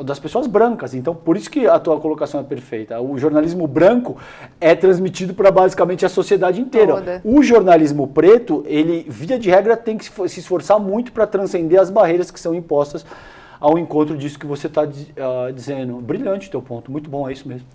das pessoas brancas, então por isso que a tua colocação é perfeita. O jornalismo branco é transmitido para basicamente a sociedade inteira. Toda. O jornalismo preto, ele via de regra tem que se esforçar muito para transcender as barreiras que são impostas ao encontro disso que você está dizendo. Brilhante o teu ponto, muito bom, é isso mesmo.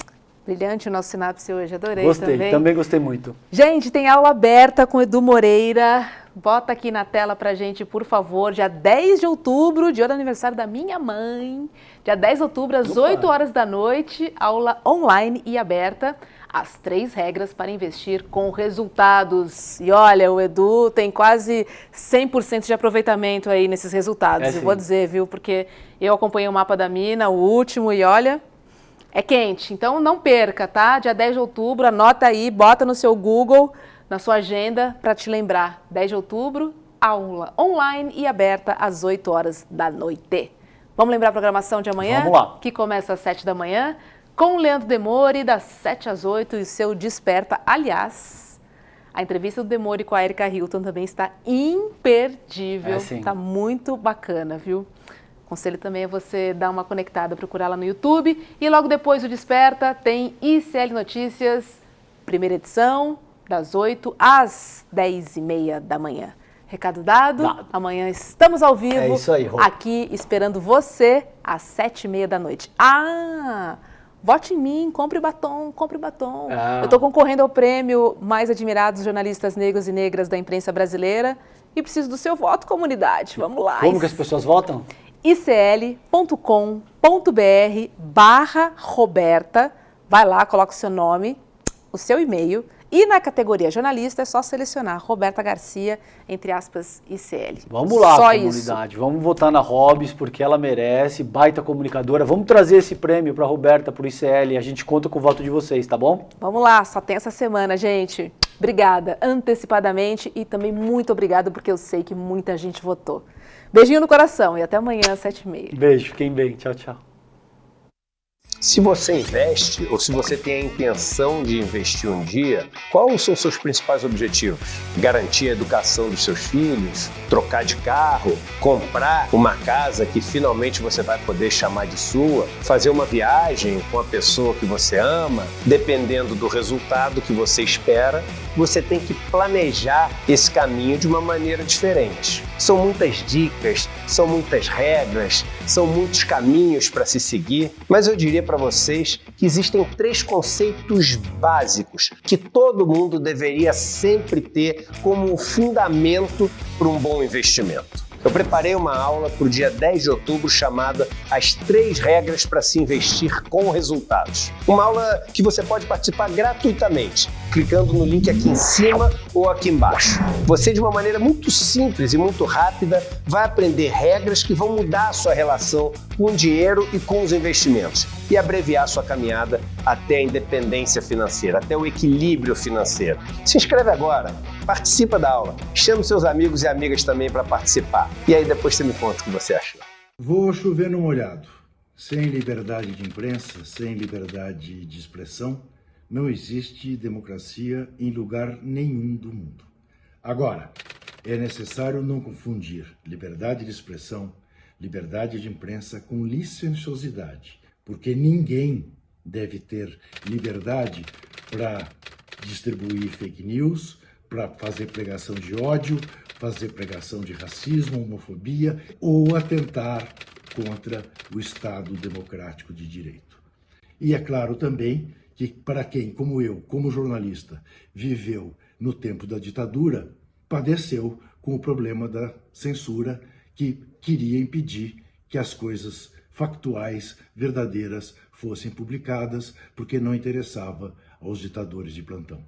Brilhante o nosso Sinapse hoje, adorei. Gostei, também gostei muito. Gente, tem aula aberta com Edu Moreira. Bota aqui na tela pra gente, por favor, dia 10 de outubro, dia do aniversário da minha mãe. Dia 10 de outubro, às 8 horas da noite, aula online e aberta. As 3 regras para investir com resultados. E olha, o Edu tem quase 100% de aproveitamento aí nesses resultados. Eu vou dizer, viu, porque eu acompanhei o Mapa da Mina, o último, e olha, é quente. Então não perca, tá? Dia 10 de outubro, anota aí, bota no seu Google, na sua agenda, para te lembrar. 10 de outubro, aula online e aberta às 8 horas da noite. Vamos lembrar a programação de amanhã? Vamos lá. Que começa às 7 da manhã, com o Leandro Demore, das 7 às 8, e o seu Desperta. Aliás, a entrevista do Demore com a Erika Hilton também está imperdível. Está muito bacana, viu? Conselho também é você dar uma conectada, procurar lá no YouTube. E logo depois do Desperta tem ICL Notícias, primeira edição, das 8 às 10h30 da manhã. Recado dado. Amanhã estamos ao vivo. É isso aí, Rô. Aqui esperando você às 7h30 da noite. Vote em mim, compre batom, compre batom. Eu estou concorrendo ao prêmio Mais Admirados Jornalistas Negros e Negras da Imprensa Brasileira e preciso do seu voto, comunidade. Vamos lá. Como que as pessoas votam? icl.com.br/Roberta. Vai lá, coloca o seu nome, o seu e-mail. E na categoria jornalista é só selecionar Roberta Garcia, entre aspas, ICL. Vamos lá, só comunidade. Isso. Vamos votar na Hobbs, porque ela merece, baita comunicadora. Vamos trazer esse prêmio para a Roberta, para o ICL. A gente conta com o voto de vocês, tá bom? Vamos lá, só tem essa semana, gente. Obrigada antecipadamente e também muito obrigada, porque eu sei que muita gente votou. Beijinho no coração e até amanhã às 7h30. Beijo, fiquem bem. Tchau, tchau. Se você investe ou se você tem a intenção de investir um dia, quais são os seus principais objetivos? Garantir a educação dos seus filhos? Trocar de carro? Comprar uma casa que finalmente você vai poder chamar de sua? Fazer uma viagem com a pessoa que você ama? Dependendo do resultado que você espera, você tem que planejar esse caminho de uma maneira diferente. São muitas dicas, são muitas regras, são muitos caminhos para se seguir, mas eu diria para vocês que existem 3 conceitos básicos que todo mundo deveria sempre ter como fundamento para um bom investimento. Eu preparei uma aula para o dia 10 de outubro chamada As 3 Regras para se Investir com Resultados. Uma aula que você pode participar gratuitamente, clicando no link aqui em cima ou aqui embaixo. Você, de uma maneira muito simples e muito rápida, vai aprender regras que vão mudar a sua relação com o dinheiro e com os investimentos e abreviar sua caminhada até a independência financeira, até o equilíbrio financeiro. Se inscreve agora, participa da aula, chama seus amigos e amigas também para participar. E aí depois você me conta o que você achou. Vou chover no molhado. Sem liberdade de imprensa, sem liberdade de expressão, não existe democracia em lugar nenhum do mundo. Agora, é necessário não confundir liberdade de expressão, liberdade de imprensa com licenciosidade, porque ninguém deve ter liberdade para distribuir fake news, para fazer pregação de ódio, fazer pregação de racismo, homofobia ou atentar contra o Estado democrático de direito. E é claro também que para quem, como eu, como jornalista, viveu no tempo da ditadura, padeceu com o problema da censura que queria impedir que as coisas factuais, verdadeiras, fossem publicadas, porque não interessava aos ditadores de plantão.